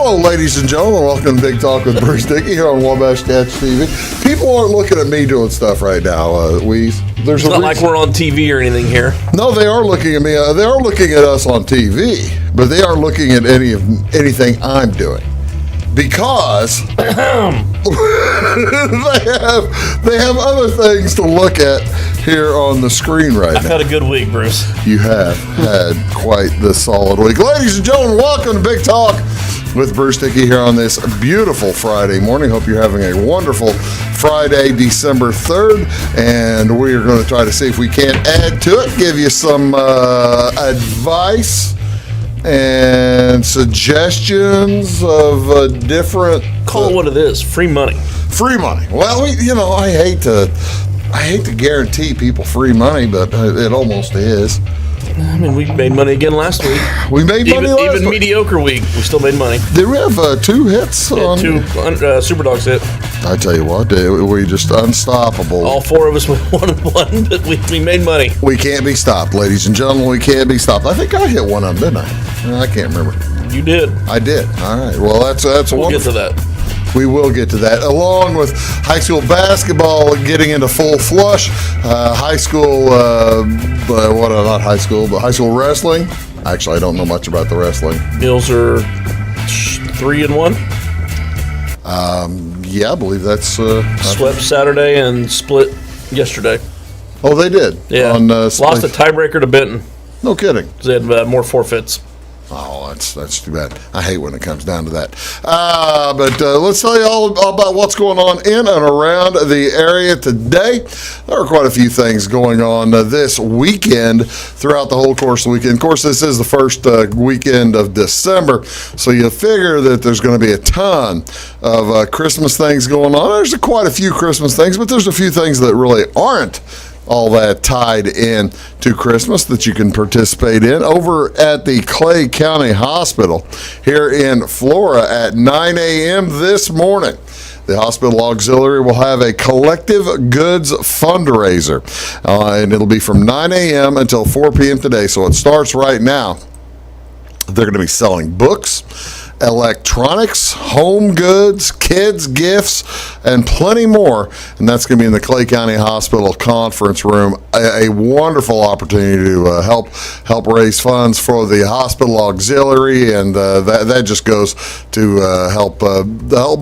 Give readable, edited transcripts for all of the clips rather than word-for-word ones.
Hello, ladies and gentlemen. Welcome to Big Talk with Bruce Dickey here on Wabash Catch TV. People aren't looking at me doing stuff right now. It's not like we're on TV or anything here. No, they are looking at me. They are looking at us on TV, but they aren't looking at anything I'm doing. Because they have other things to look at here on the screen right now. I've had a good week, Bruce. You have had quite the solid week. Ladies and gentlemen, welcome to Big Talk with Bruce Dickey here on this beautiful Friday morning. Hope you're having a wonderful Friday, December 3rd, and we are going to try to see if we can't add to it, give you some advice and suggestions of different. Call it what it is. Free money. Free money. Well, I hate to guarantee people free money, but it almost is. I mean, we made money again last week. We made money last week. Even mediocre week, we still made money. Did we have 2 hits? Yeah, 2 Super Dogs hit. I tell you what, we just unstoppable. All 4 of us went 1-1, but we made money. We can't be stopped, ladies and gentlemen. We can't be stopped. I think I hit one of them, didn't I? I can't remember. You did. I did. All right. Well, that's We'll get to that. We will get to that, along with high school basketball getting into full flush. High school, not high school, but high school wrestling. Actually, I don't know much about the wrestling. Bills are 3-1. Yeah, I believe that's swept Saturday and split yesterday. Oh, they did. Yeah, lost a tiebreaker to Benton. No kidding. They had more forfeits. Oh, that's too bad. I hate when it comes down to that. But let's tell you all about what's going on in and around the area today. There are quite a few things going on this weekend throughout the whole course of the weekend. Of course, this is the first weekend of December, so you figure that there's going to be a ton of Christmas things going on. There's quite a few Christmas things, but there's a few things that really aren't all that tied in to Christmas that you can participate in over at the Clay County Hospital here in Flora at 9 a.m. this morning. The hospital auxiliary will have a collective goods fundraiser, and it'll be from 9 a.m. until 4 p.m. today, so it starts right now. They're going to be selling books, electronics, home goods, kids' gifts, and plenty more. And that's going to be in the Clay County Hospital conference room. A wonderful opportunity to help raise funds for the hospital auxiliary, and that just goes to help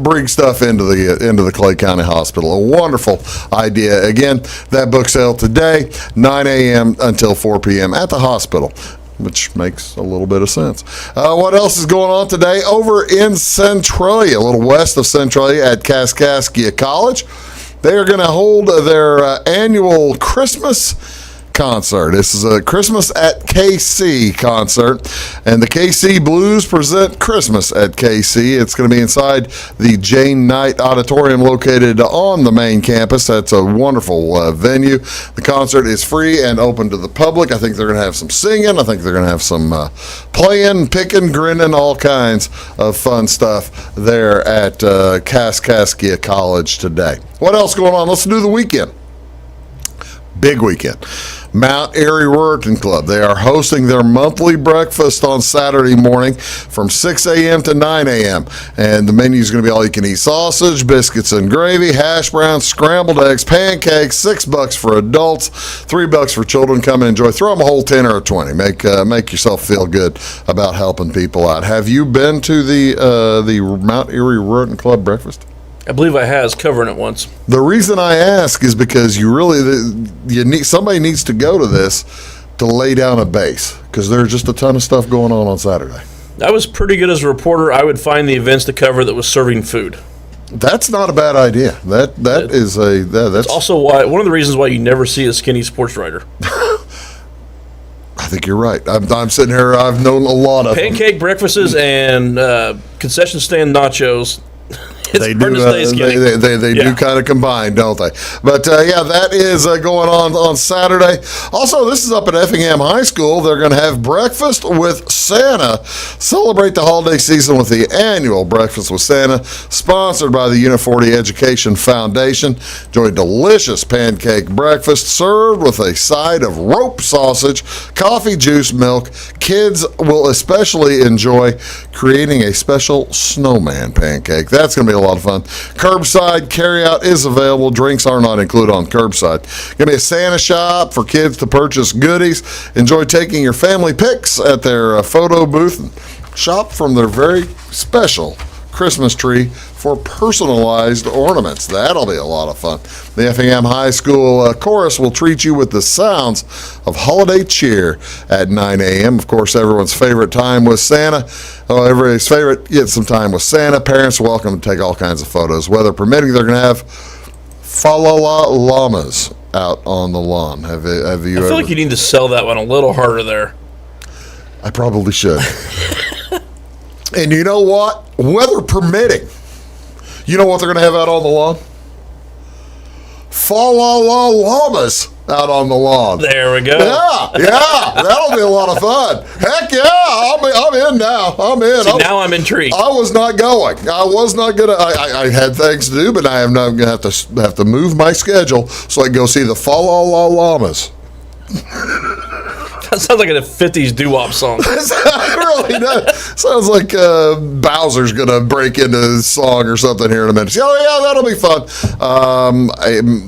bring stuff into the Clay County Hospital. A wonderful idea. Again, that book sale today, 9 a.m. until 4 p.m. at the hospital, which makes a little bit of sense. What else is going on today? Over in Centralia, a little west of Centralia at Kaskaskia College, they are going to hold their annual Christmas concert. This is a Christmas at KC concert, and the KC Blues present Christmas at KC. It's going to be inside the Jane Knight Auditorium located on the main campus. That's a wonderful venue. The concert is free and open to the public. I think they're going to have some singing. I think they're going to have some playing, picking, grinning, all kinds of fun stuff there at Kaskaskia College today. What else going on? Let's do the weekend. Big weekend. Mount Airy Ruritan Club. They are hosting their monthly breakfast on Saturday morning from 6 a.m. to 9 a.m. And the menu is going to be all you can eat sausage, biscuits and gravy, hash browns, scrambled eggs, pancakes, $6 for adults, $3 for children. Come and enjoy. Throw them a whole 10 or a 20. Make yourself feel good about helping people out. Have you been to the Mount Airy Ruritan Club breakfast? I believe I was covering it once. The reason I ask is because somebody needs to go to this to lay down a base, because there's just a ton of stuff going on Saturday. I was pretty good as a reporter. I would find the events to cover that was serving food. That's not a bad idea. That's also one of the reasons why you never see a skinny sports writer. I think you're right. I'm sitting here. I've known a lot of pancake breakfasts and concession stand nachos. They do. They do kind of combine, don't they? But that is going on Saturday. Also, this is up at Effingham High School. They're going to have breakfast with Santa. Celebrate the holiday season with the annual Breakfast with Santa, sponsored by the Unit 40 Education Foundation. Enjoy delicious pancake breakfast served with a side of rope sausage, coffee, juice, milk. Kids will especially enjoy creating a special snowman pancake. That's going to be a lot of fun. Curbside carryout is available. Drinks are not included on curbside. Going to be a Santa shop for kids to purchase goodies. Enjoy taking your family pics at their photo booth and shop from their very special Christmas tree for personalized ornaments. That'll be a lot of fun. The Effingham High School chorus will treat you with the sounds of holiday cheer at 9 a.m. Of course, everyone's favorite time with Santa. Everybody's favorite, get some time with Santa. Parents are welcome to take all kinds of photos. Weather permitting, they're going to have fa-la-la llamas out on the lawn. Have you I feel like you need to sell that one a little harder there. I probably should. And you know what? Weather permitting, you know what they're going to have out on the lawn? Fa-la-la llamas out on the lawn. There we go. Yeah, that'll be a lot of fun. Heck yeah, I'm in now. I'm in. See, now I'm intrigued. I was not going. I was not gonna. I had things to do, but I am not gonna have to move my schedule so I can go see the Fa-la-la llamas. That sounds like a 50s doo-wop song. It really does. Sounds like Bowser's going to break into his song or something here in a minute. Oh, yeah, that'll be fun.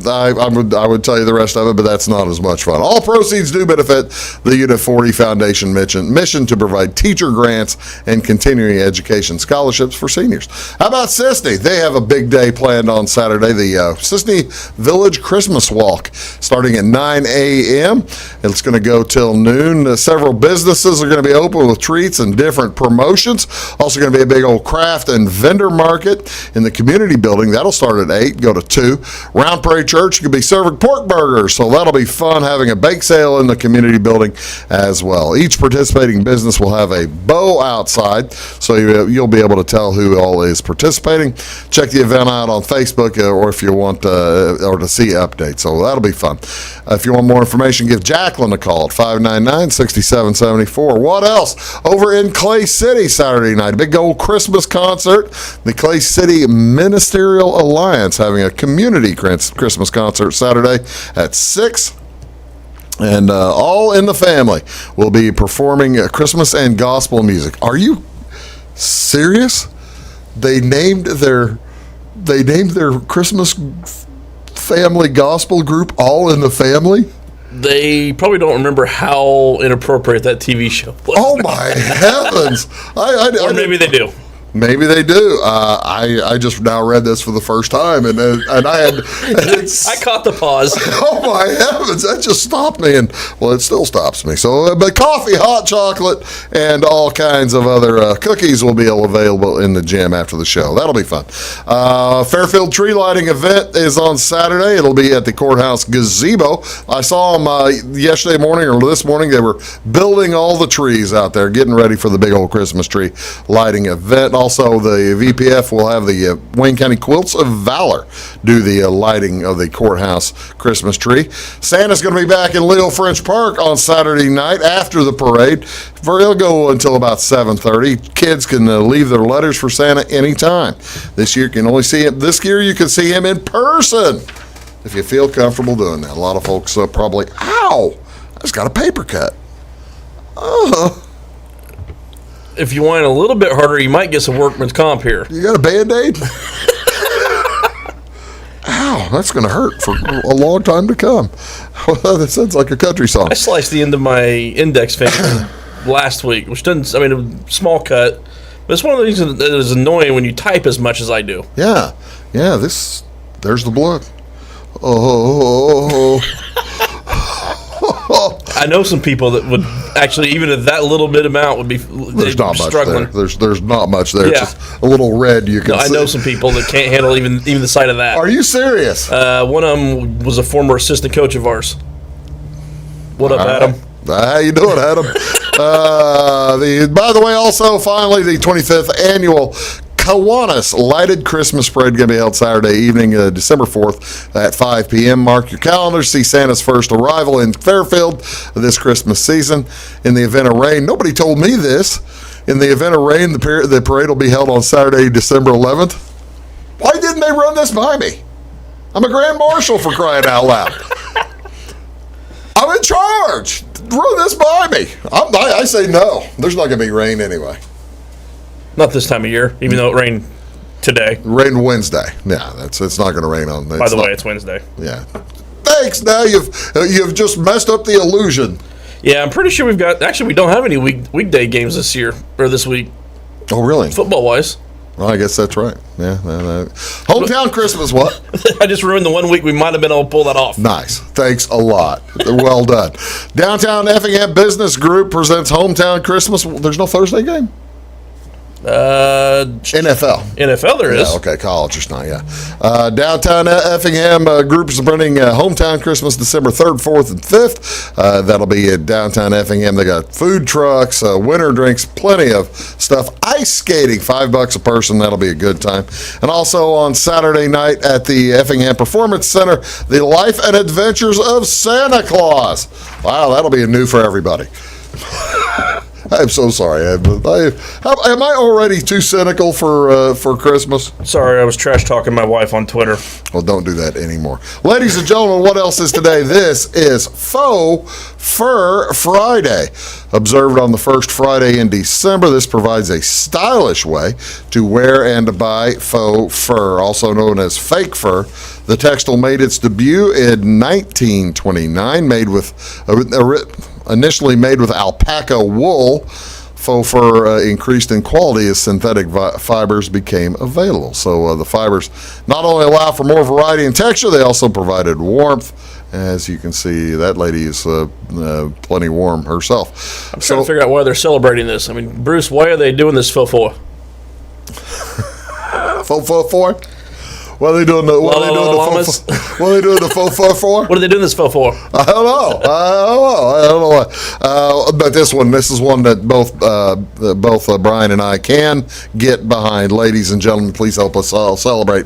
I would tell you the rest of it, but that's not as much fun. All proceeds do benefit the Unit 40 Foundation mission to provide teacher grants and continuing education scholarships for seniors. How about Sisney? They have a big day planned on Saturday, the Sisney Village Christmas Walk, starting at 9 a.m. It's going to go till noon. Several businesses are going to be open with treats and different promotions. Also going to be a big old craft and vendor market in the community building. That'll start at 8, go to 2. Round Prairie Church could be serving pork burgers, so that'll be fun, having a bake sale in the community building as well. Each participating business will have a bow outside, so you'll be able to tell who all is participating. Check the event out on Facebook or if you want or to see updates, so that'll be fun. If you want more information, give Jacqueline a call at 599-6774. What else? Over in Clay City Saturday night, a big old Christmas concert. The Clay City Ministerial Alliance having a community Christmas concert Saturday at 6. And all in the family will be performing Christmas and gospel music. Are you serious? They named their Christmas family gospel group All in the Family? They probably don't remember how inappropriate that TV show was. Oh my heavens! Or maybe they do. Maybe they do. I just now read this for the first time, and I had. I caught the pause. Oh my heavens! That just stopped me, and well, it still stops me. So, but coffee, hot chocolate, and all kinds of other cookies will be available in the gym after the show. That'll be fun. Fairfield tree lighting event is on Saturday. It'll be at the courthouse gazebo. I saw them yesterday morning or this morning. They were building all the trees out there, getting ready for the big old Christmas tree lighting event. Also, the VPF will have the Wayne County Quilts of Valor do the lighting of the courthouse Christmas tree. Santa's going to be back in Leo French Park on Saturday night after the parade. He'll go until about 7:30. Kids can leave their letters for Santa anytime. This year you can only see him. This year you can see him in person if you feel comfortable doing that. A lot of folks probably, ow, I just got a paper cut. If you whine a little bit harder, you might get some workman's comp here. You got a Band-Aid? Ow, that's going to hurt for a long time to come. Well, that sounds like a country song. I sliced the end of my index finger last week, which doesn't, a small cut. But it's one of the things that is annoying when you type as much as I do. Yeah, there's the blood. Oh. I know some people that would actually, even at that little bit amount, would be there's not much struggling. There. There's not much there. Yeah. It's just a little red you can see. I know some people that can't handle even the sight of that. Are you serious? One of them was a former assistant coach of ours. What up, Adam? How you doing, Adam? By the way, also, finally, the 25th annual Kiwanis lighted Christmas parade going to be held Saturday evening, December 4th at 5 p.m. Mark your calendars. See Santa's first arrival in Fairfield this Christmas season. In the event of rain, nobody told me this. In the event of rain, the parade will be held on Saturday, December 11th. Why didn't they run this by me? I'm a grand marshal, for crying out loud. I'm in charge. Run this by me. I say no. There's not going to be rain anyway. Not this time of year, even though it rained today. Rain Wednesday. Yeah, it's not going to rain on. By the way, it's Wednesday. Yeah. Thanks. Now you've just messed up the illusion. Yeah, I'm pretty sure we don't have any weekday games this year or this week. Oh, really? Football wise. Well, I guess that's right. Yeah. Hometown Christmas, what? I just ruined the 1 week we might have been able to pull that off. Nice. Thanks a lot. Well done. Downtown Effingham Business Group presents Hometown Christmas. There's no Thursday game? NFL there is. Yeah, okay, college or not, yeah. Downtown Effingham Group is running Hometown Christmas December 3rd, 4th, and 5th. That'll be at downtown Effingham. They got food trucks, winter drinks, plenty of stuff. Ice skating, $5 a person. That'll be a good time. And also on Saturday night at the Effingham Performance Center, the Life and Adventures of Santa Claus. Wow, that'll be new for everybody. I'm so sorry. Am I already too cynical for Christmas? Sorry, I was trash talking my wife on Twitter. Well, don't do that anymore. Ladies and gentlemen, what else is today? This is Faux Fur Friday. Observed on the first Friday in December, this provides a stylish way to wear and to buy faux fur, also known as fake fur. The textile made its debut in 1929, initially made with alpaca wool. Faux fur increased in quality as synthetic fibers became available. So the fibers not only allow for more variety and texture, they also provided warmth. As you can see, that lady is plenty warm herself. I'm trying to figure out why they're celebrating this. I mean, Bruce, why are they doing this faux for? Faux for? What are they doing the faux fur for? What are they doing this faux for? I don't know what. But this is one that both Brian and I can get behind. Ladies and gentlemen, please help us all celebrate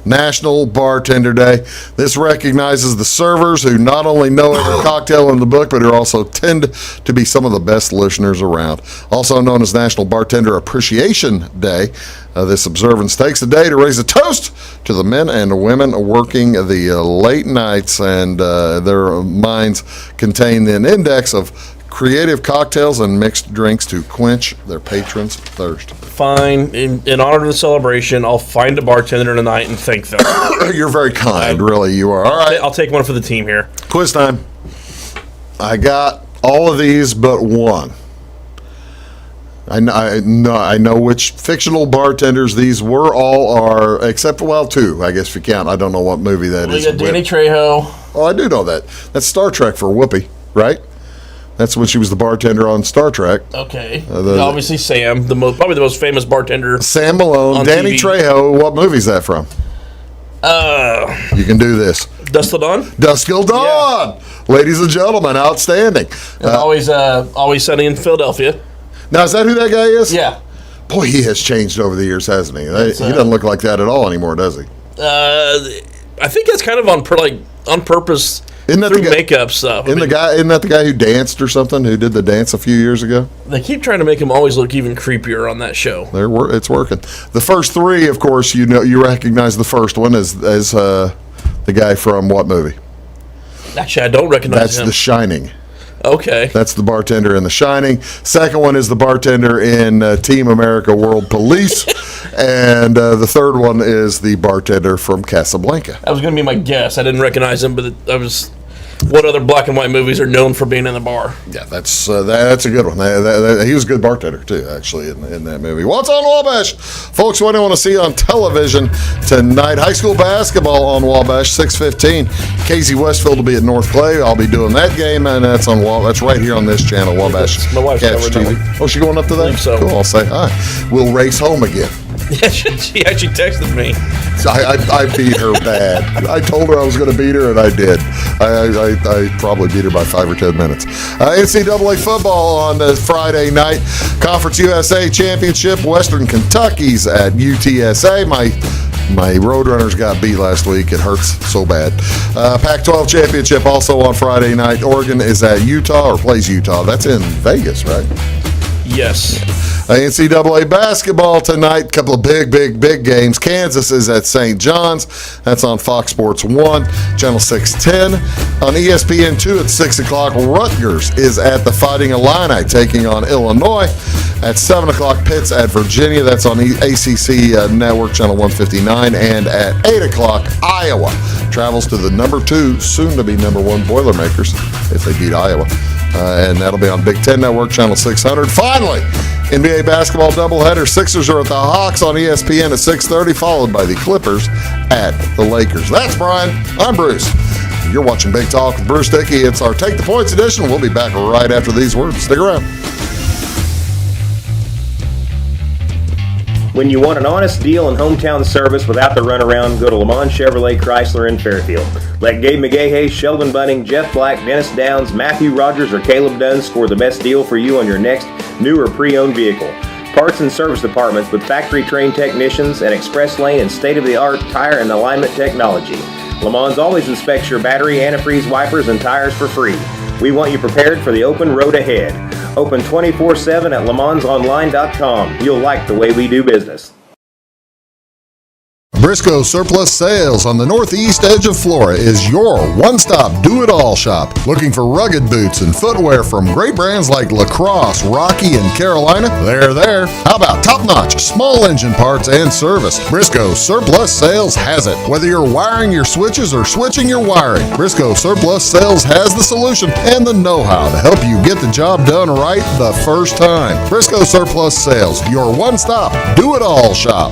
National Bartender Day. This recognizes the servers who not only know every cocktail in the book, but who also tend to be some of the best listeners around. Also known as National Bartender Appreciation Day. This observance takes a day to raise a toast to the men and women working the late nights, and their minds contain an index of creative cocktails and mixed drinks to quench their patrons' thirst. Fine. In honor of the celebration, I'll find a bartender tonight and thank them. You're very kind, really, you are. All right. I'll take one for the team here. Quiz time. I got all of these but one. I know which fictional bartenders these are, except for, two, I guess if you count. I don't know what movie that is. We got Danny Trejo. Oh, I do know that. That's Star Trek for Whoopi, right? That's when she was the bartender on Star Trek. Okay. Obviously Sam, probably the most famous bartender. Sam Malone. Danny Trejo. What movie is that from? You can do this. Dusk Till Dawn? Dusk Till Dawn. Yeah. Ladies and gentlemen, outstanding. And Always Sunny in Philadelphia. Now, is that who that guy is? Yeah. Boy, he has changed over the years, hasn't he? He doesn't look like that at all anymore, does he? I think that's kind of on purpose. Isn't that through makeup stuff? Isn't that the guy who danced or something? Who did the dance a few years ago? They keep trying to make him always look even creepier on that show. It's working. The first three, of course, you recognize the first one as the guy from what movie? Actually, I don't recognize him. That's The Shining. Okay. That's the bartender in The Shining. Second one is the bartender in Team America World Police. And the third one is the bartender from Casablanca. That was going to be my guess. I didn't recognize him, but what other black and white movies are known for being in the bar? Yeah, that's a good one. He was a good bartender, too, actually, in that movie. What's on Wabash? Folks, what do you want to see on television tonight? High school basketball on Wabash, 6:15. KZ Westfield will be at North Clay. I'll be doing that game, and that's right here on this channel, Wabash. My wife's Catch TV. Oh, she going up to that? I think so. Cool, I'll say hi. We'll race home again. Yeah, she actually texted me. So I beat her bad. I told her I was going to beat her, and I did. I probably beat her by 5 or 10 minutes. NCAA football on Friday night. Conference USA Championship. Western Kentucky's at UTSA. My Roadrunners got beat last week. It hurts so bad. Pac-12 Championship also on Friday night. Oregon is at Utah, or plays Utah. That's in Vegas, right? Yes. NCAA basketball tonight. Couple of big games. Kansas is at St. John's. That's on Fox Sports 1, Channel 610. On ESPN 2 at 6 o'clock, Rutgers is at the Fighting Illini taking on Illinois. At 7 o'clock, Pitt's at Virginia. That's on ACC Network, Channel 159. And at 8 o'clock, Iowa travels to the number 2, soon to be number 1 Boilermakers if they beat Iowa. And that'll be on Big Ten Network, Channel 600. Finally, NBA basketball doubleheader. Sixers are at the Hawks on ESPN at 6:30, followed by the Clippers at the Lakers. That's Brian. I'm Bruce. You're watching Big Talk with Bruce Dickey. It's our Take the Points edition. We'll be back right after these words. Stick around. When you want an honest deal and hometown service without the runaround, go to Lemon Chevrolet Chrysler in Fairfield. Let Gabe McGahey, Sheldon Bunning, Jeff Black, Dennis Downs, Matthew Rogers, or Caleb Dunn score the best deal for you on your next new or pre-owned vehicle. Parts and service departments with factory-trained technicians and express lane and state-of-the-art tire and alignment technology. Le Mans always inspects your battery, antifreeze, wipers, and tires for free. We want you prepared for the open road ahead. Open 24/7 at lemansonline.com. You'll like the way we do business. Briscoe Surplus Sales on the northeast edge of Flora is your one-stop do-it-all shop. Looking for rugged boots and footwear from great brands like Lacrosse, Rocky, and Carolina? They're there. How about top-notch small engine parts and service? Briscoe Surplus Sales has it. Whether you're wiring your switches or switching your wiring, Briscoe Surplus Sales has the solution and the know-how to help you get the job done right the first time. Briscoe Surplus Sales, your one-stop do-it-all shop.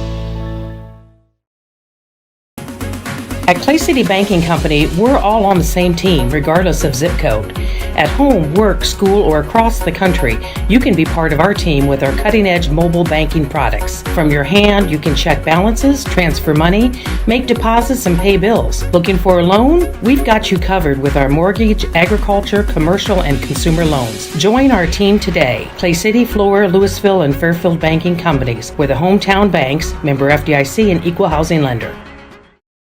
At Clay City Banking Company, we're all on the same team, regardless of zip code. At home, work, school, or across the country, you can be part of our team with our cutting-edge mobile banking products. From your hand, you can check balances, transfer money, make deposits, and pay bills. Looking for a loan? We've got you covered with our mortgage, agriculture, commercial, and consumer loans. Join our team today. Clay City, Flora, Louisville, and Fairfield Banking Companies. We're the hometown banks, member FDIC, and equal housing lender.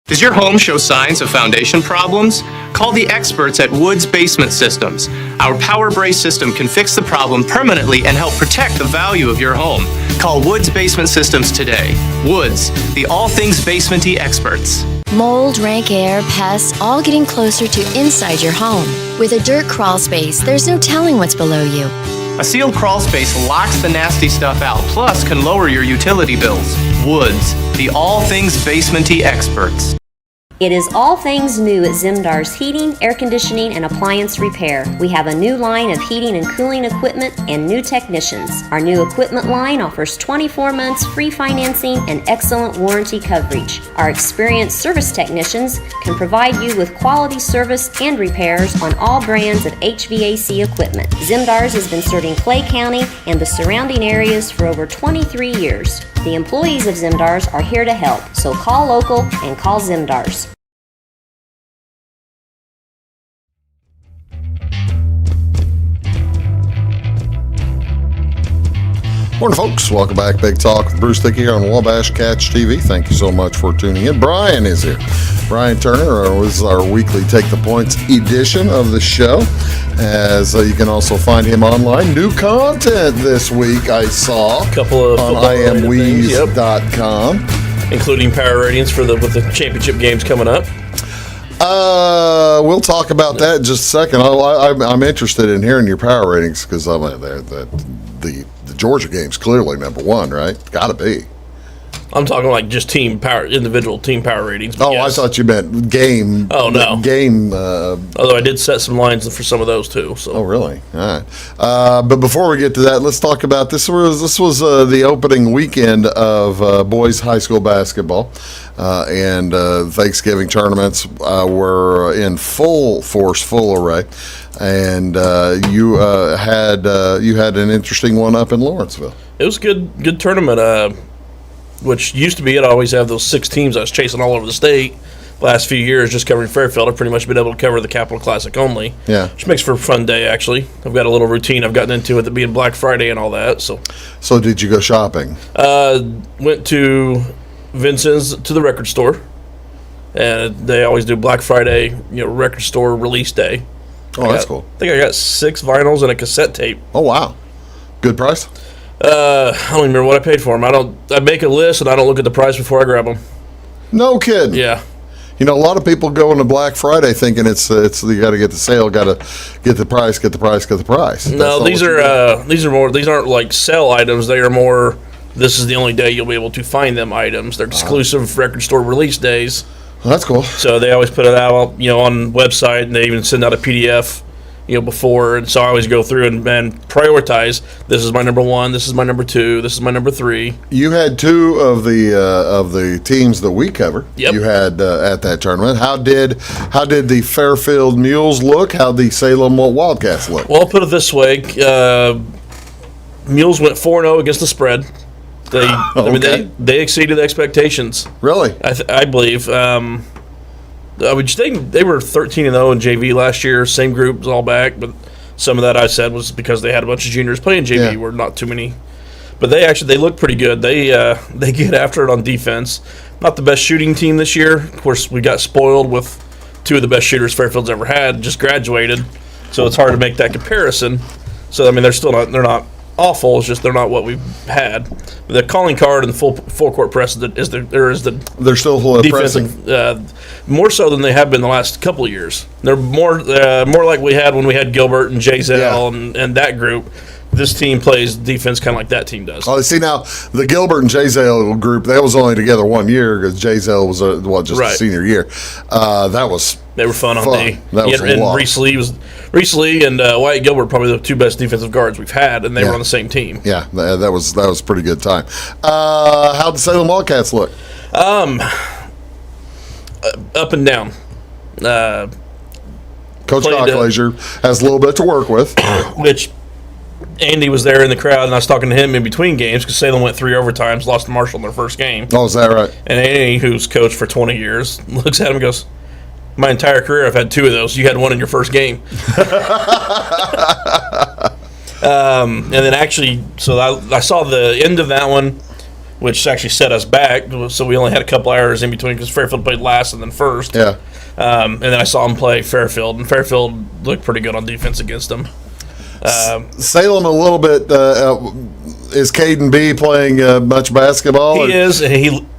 Does your home show signs of foundation problems? Call the experts at Woods Basement Systems. Our Power Brace system can fix the problem permanently and help protect the value of your home. Call Woods Basement Systems today. Woods, the all things basement-y experts. Mold, rank air, pests, all getting closer to inside your home. With a dirt crawl space, there's no telling what's below you. A sealed crawl space locks the nasty stuff out, plus can lower your utility bills. Woods, the all things basement-y experts. It is all things new at Zimdar's Heating, Air Conditioning, and Appliance Repair. We have a new line of heating and cooling equipment and new technicians. Our new equipment line offers 24 months free financing and excellent warranty coverage. Our experienced service technicians can provide you with quality service and repairs on all brands of HVAC equipment. Zimdar's has been serving Clay County and the surrounding areas for over 23 years. The employees of Zimdar's are here to help, so call local and call Zimdar's. Morning, folks. Welcome back. Big Talk with Bruce Dickey here on Wabash Catch TV. Thank you so much for tuning in. Brian is here. Brian Turner was our weekly Take the Points edition of the show. As you can also find him online. New content this week I saw A couple of on imweave.com. Including power ratings with the championship games coming up. We'll talk about that in just a second. I'm interested in hearing your power ratings because the Georgia game's clearly number one, right? Got to be. I'm talking like just individual team power ratings. Oh, yes. I thought you meant game. Oh, no. Game. Although I did set some lines for some of those too. So. Oh, really? All right. But before we get to that, let's talk about this. This was the opening weekend of boys high school basketball, and Thanksgiving tournaments were in full force, full array. And you had an interesting one up in Lawrenceville. It was a good tournament. which used to be I'd always have those 6 teams I was chasing all over the state. Last few years, just covering Fairfield, I've pretty much been able to cover the Capital Classic only. Yeah. Which makes for a fun day, actually. I've got a little routine I've gotten into with it being Black Friday and all that. So did you go shopping? Went to Vincent's to the record store, and they always do Black Friday, record store release day. Oh, that's cool. I think I got 6 vinyls and a cassette tape. Oh, wow. Good price? I don't even remember what I paid for them. I make a list and I don't look at the price before I grab them. No kidding. Yeah. A lot of people go into Black Friday thinking it's you got to get the sale, got to get the price. No, these aren't like sell items. They are more. This is the only day you'll be able to find them items. They're exclusive record store release days. Well, that's cool. So they always put it out, on website, and they even send out a PDF, before. And so I always go through and prioritize. This is my number 1. This is my number 2. This is my number 3. You had 2 of the teams that we cover. Yep. You had at that tournament. How did the Fairfield Mules look? How the Salem Wildcats look? Well, I'll put it this way: Mules went 4-0 against the spread. They exceeded expectations. Really? I believe. They were 13-0 in JV last year. Same group, all back, but some of that I said was because they had a bunch of juniors playing JV. Were not too many, but they look pretty good. They get after it on defense. Not the best shooting team this year. Of course, we got spoiled with 2 of the best shooters Fairfield's ever had. Just graduated, so it's hard to make that comparison. So I mean, they're not awful. It's just they're not what we've had. The calling card and the full court press is the they're still defensive, more so than they have been the last couple of years. They're more like we had when we had Gilbert and Jay Zell and that group. This team plays defense kind of like that team does. Oh, see, now the Gilbert and Jay Zell group, that was only together 1 year because Jay Zell was a senior year. They were fun on D. That was a lot. Reese Lee and Wyatt Gilbert, probably the 2 best defensive guards we've had, and they were on the same team. Yeah, that was a pretty good time. How'd the Salem Wildcats look? Up and down. Coach Cocklaser has a little bit to work with. Which Andy was there in the crowd, and I was talking to him in between games because Salem went 3 overtimes, lost to Marshall in their first game. Oh, is that right? And Andy, who's coached for 20 years, looks at him and goes, "My entire career, I've had 2 of those. You had 1 in your first game." And then actually, so I saw the end of that one, which actually set us back. So we only had a couple hours in between because Fairfield played last and then first. Yeah. And then I saw them play Fairfield, and Fairfield looked pretty good on defense against them. Salem a little bit. Is Caden B playing much basketball? He is, and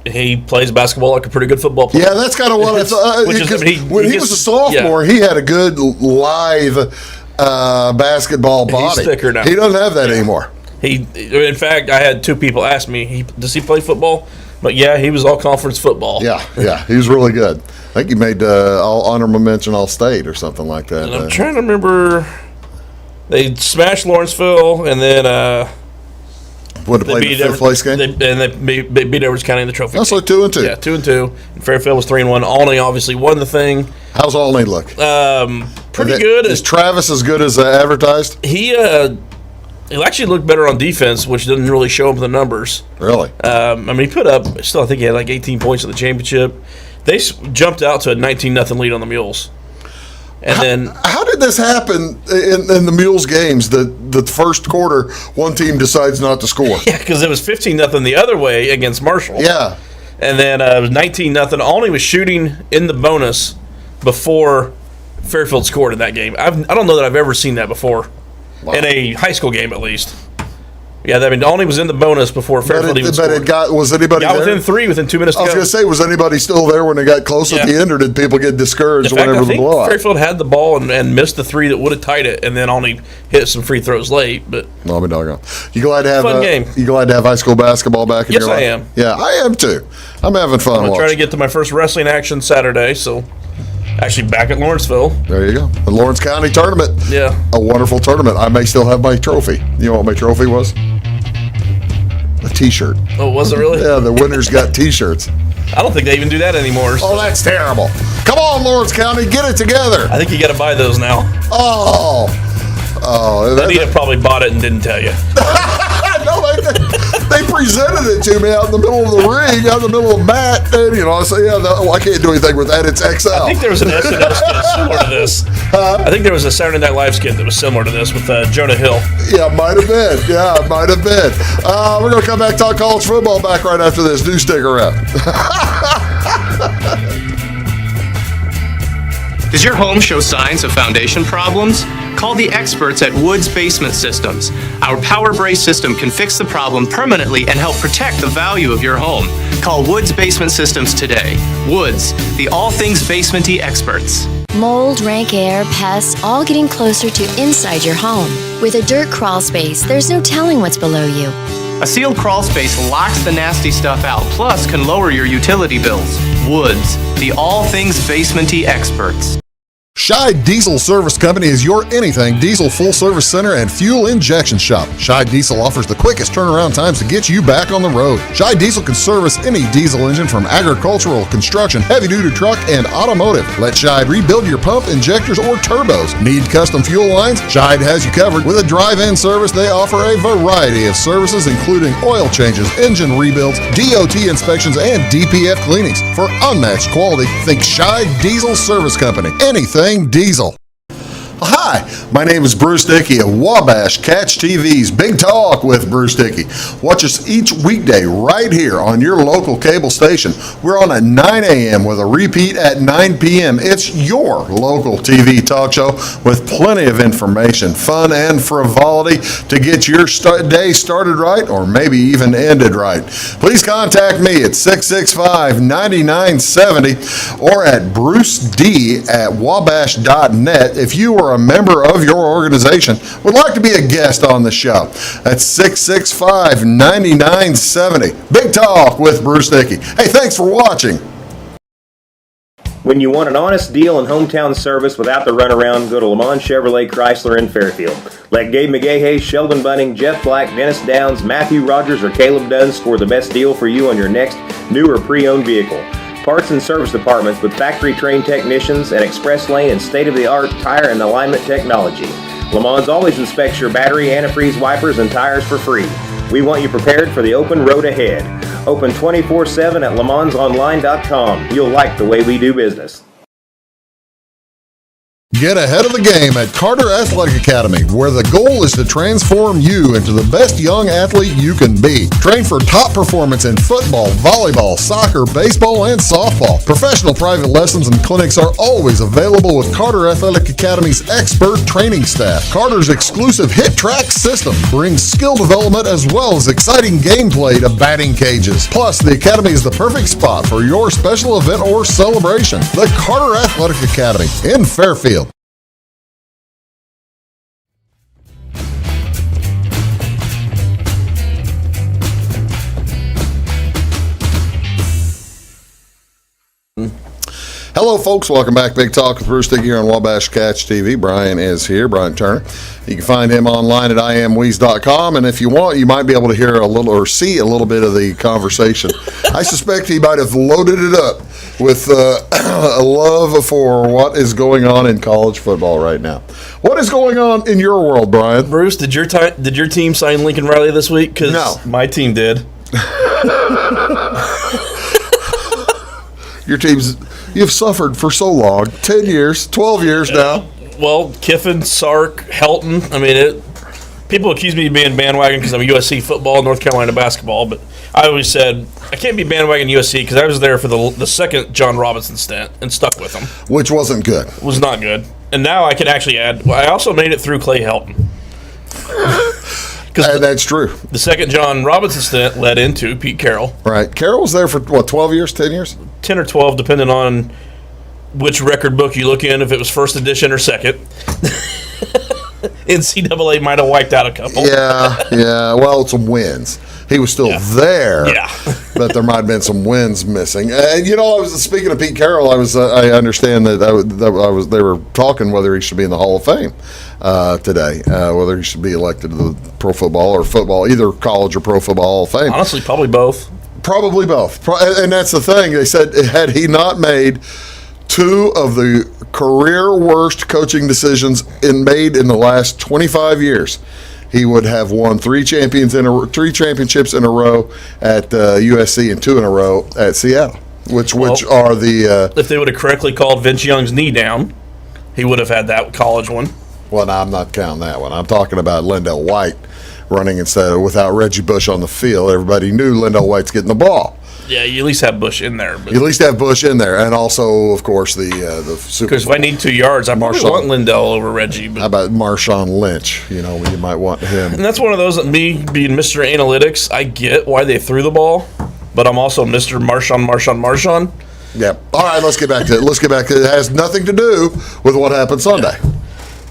he plays basketball like a pretty good football player. Yeah, that's kind of what I thought. When he was a sophomore, he had a good live basketball body. He's thicker now. He doesn't have that anymore. In fact, I had 2 people ask me, does he play football? But yeah, he was all conference football. Yeah, he was really good. I think he made all honorable mention All State or something like that. And I'm trying to remember. They smashed Lawrenceville, and then would have played the 5th place game. They beat Edwards County in the trophy. That's like 2-2. Yeah, 2-2. And Fairfield was 3-1. Albany obviously won the thing. How's Albany look? Pretty good. Is Travis as good as advertised? He actually looked better on defense, which didn't really show up in the numbers. Really? He put up. Still, I think he had like 18 points in the championship. They jumped out to a 19-0 lead on the Mules. And then, how did this happen in the Mules games? The first quarter, one team decides not to score. Yeah, because it was 15-0 the other way against Marshall. Yeah, and then it was 19-0. Albany was shooting in the bonus before Fairfield scored in that game. I don't know that I've ever seen that before in a high school game, at least. Yeah, Albany was in the bonus before Fairfield even scored. Was anybody there? Within 3 within 2 minutes to go. I was going to say, was anybody still there when they got close at the end, or did people get discouraged whenever the blowout? Fairfield had the ball and missed the 3 that would have tied it, and then only hit some free throws late. But no, I'm doggone. You glad to have fun game. You glad to have high school basketball back in your life? Yes, I am. Yeah, I am too. I'm having fun. I'm trying to get to my first wrestling action Saturday, so actually back at Lawrenceville. There you go. The Lawrence County tournament. Yeah. A wonderful tournament. I may still have my trophy. You know what my trophy was? A T-shirt. Oh, was it really? Yeah, the winners got T-shirts. I don't think they even do that anymore. Oh, that's terrible. Come on, Lawrence County, get it together. I think you got to buy those now. Oh. Anita probably bought it and didn't tell you. No, They presented it to me out in the middle of the ring, out in the middle of the mat, and I say, I can't do anything with that. It's XL. I think there was an SNL skit similar to this. I think there was a Saturday Night Live skit that was similar to this with Jonah Hill. Yeah, might have been. We're going to come back and talk college football back right after this. Do stick around. Does your home show signs of foundation problems? Call the experts at Woods Basement Systems. Our Power Brace system can fix the problem permanently and help protect the value of your home. Call Woods Basement Systems today. Woods, the all things basement-y experts. Mold, rank air, pests, all getting closer to inside your home. With a dirt crawl space, there's no telling what's below you. A sealed crawl space locks the nasty stuff out, plus can lower your utility bills. Woods, the all things basement-y experts. Scheid Diesel Service Company is your anything diesel full service center and fuel injection shop. Scheid Diesel offers the quickest turnaround times to get you back on the road. Scheid Diesel can service any diesel engine from agricultural, construction, heavy-duty truck, and automotive. Let Scheid rebuild your pump, injectors, or turbos. Need custom fuel lines? Scheid has you covered. With a drive-in service, they offer a variety of services, including oil changes, engine rebuilds, DOT inspections, and DPF cleanings. For unmatched quality, think Scheid Diesel Service Company. Anything diesel. Hi, my name is Bruce Dickey of Wabash Catch TV's Big Talk with Bruce Dickey. Watch us each weekday right here on your local cable station. We're on at 9 a.m. with a repeat at 9 p.m. It's your local TV talk show with plenty of information, fun, and frivolity to get your day started right or maybe even ended right. Please contact me at 665-9970 or at bruced@wabash.net if you are a member of your organization would like to be a guest on the show. That's 665-9970. Big Talk with Bruce Dickey. Hey, thanks for watching. When you want an honest deal and hometown service without the runaround, go to Ncaa Chevrolet Chrysler in Fairfield. Let Gabe McGahey, Sheldon Bunning, Jeff Black, Dennis Downs, Matthew Rogers, or Caleb Dunn score the best deal for you on your next new or pre-owned vehicle. Parts and service departments with factory-trained technicians and express lane and state-of-the-art tire and alignment technology. Le Mans always inspects your battery, antifreeze, wipers, and tires for free. We want you prepared for the open road ahead. Open 24/7 at lemansonline.com. You'll like the way we do business. Get ahead of the game at Carter Athletic Academy, where the goal is to transform you into the best young athlete you can be. Train for top performance in football, volleyball, soccer, baseball, and softball. Professional private lessons and clinics are always available with Carter Athletic Academy's expert training staff. Carter's exclusive Hit Track system brings skill development as well as exciting gameplay to batting cages. Plus, the Academy is the perfect spot for your special event or celebration. The Carter Athletic Academy in Fairfield. Hello, folks. Welcome back. Big Talk with Bruce Dickey here on Wabash Catch TV. Brian is here, Brian Turner. You can find him online at iamweeze.com, and if you want, you might be able to hear a little or see a little bit of the conversation. I suspect he might have loaded it up with a love for what is going on in college football right now. What is going on in your world, Brian? Bruce, did your team sign Lincoln Riley this week? Because No. my team did. Your team's, you've suffered for so long, 10 years, 12 years now. Well, Kiffin, Sark, Helton. I mean, people accuse me of being bandwagon because I'm USC football, North Carolina basketball, but I always said I can't be bandwagon USC because I was there for the second John Robinson stint and stuck with him. Which wasn't good. It was not good. And now I can actually add, I also made it through Clay Helton. And that's true. The second John Robinson stint led into Pete Carroll. Right. Carroll was there for, 12 years, 10 years? 10 or 12, depending on which record book you look in, if it was first edition or second. NCAA might have wiped out a couple. Yeah. Well, some wins. He was still there. Yeah. But there might have been some wins missing. And I was speaking of Pete Carroll. I understand that they were talking whether he should be in the Hall of Fame today, whether he should be elected to the Pro Football or football, either college or Pro Football Hall of Fame. Honestly, probably both. Probably both. And that's the thing. They said, had he not made two of the career worst coaching decisions made in the last 25 years, he would have won three championships in a row at USC and 2 in a row at Seattle, which are the. If they would have correctly called Vince Young's knee down, he would have had that college one. Well, no, I'm not counting that one. I'm talking about Lindell White running without Reggie Bush on the field. Everybody knew Lindell White's getting the ball. Yeah, you at least have Bush in there. You at least have Bush in there, and also, of course, the Super Because if Bowl. I need 2 yards, I probably want Lindell over Reggie. But. How about Marshawn Lynch? You might want him. And that's one of those, me being Mr. Analytics, I get why they threw the ball, but I'm also Mr. Marshawn. Yep. All right, let's get back to it. It has nothing to do with what happened Sunday.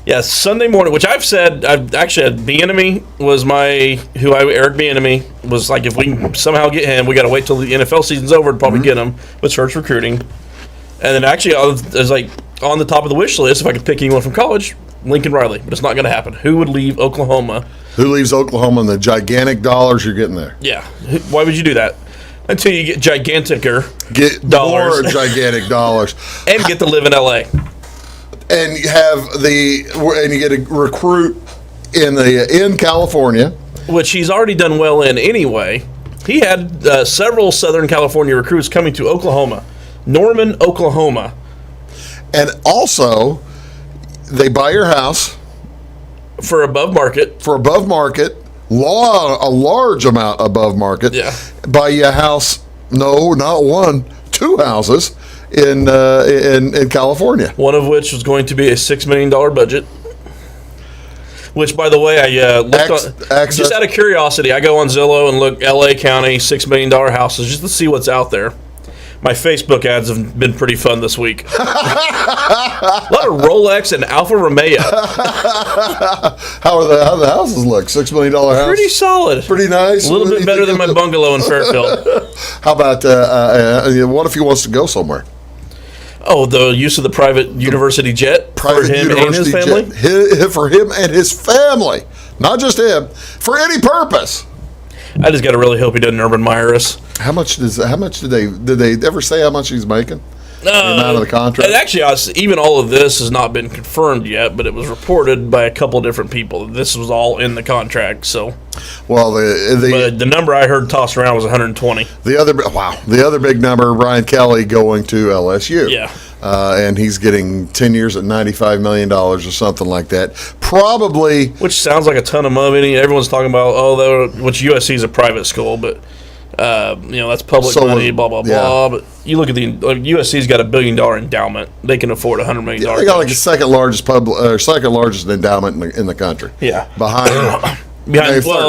Yeah, Sunday morning, which I've said, I've actually had Bieniemy was Eric Bieniemy was like, if we can somehow get him, we got to wait till the NFL season's over to probably get him with search recruiting. And then actually, I was like on the top of the wish list, if I could pick anyone from college, Lincoln Riley, but it's not going to happen. Who would leave Oklahoma? Who leaves Oklahoma and the gigantic dollars you're getting there? Yeah. Why would you do that? Until you get giganticer more gigantic dollars. And get to live in L.A. And you get a recruit in California, which he's already done well in anyway. He had several Southern California recruits coming to Oklahoma, Norman, Oklahoma, and also they buy your house for above market. A large amount above market. Yeah, buy you a house. No, not one, 2 houses. In California, one of which was going to be a $6 million budget. Which, by the way, I looked just out of curiosity. I go on Zillow and look L.A. County $6 million houses just to see what's out there. My Facebook ads have been pretty fun this week. A lot of Rolex and Alfa Romeo. How the houses look? $6 million house. Pretty solid. Pretty nice. A little bit better than my bungalow in Fairfield. How about what if he wants to go somewhere? Oh, the use of the private university jet for him and his family? For him and his family. Not just him. For any purpose. I just got to really hope he doesn't Urban Meyer us. How much did they ever say how much he's making? The amount of the contract? And actually, even all of this has not been confirmed yet, but it was reported by a couple of different people. This was all in the contract. So, well, but the number I heard tossed around was 120. The other big number, Brian Kelly going to LSU. Yeah. And he's getting 10 years at $95 million or something like that. Probably. Which sounds like a ton of money. Everyone's talking about, which USC is a private school, but, that's public money, blah, blah, blah. But you look at USC's got $1 billion endowment. They can afford $100 million. They got like the second largest endowment in the country. Yeah. Behind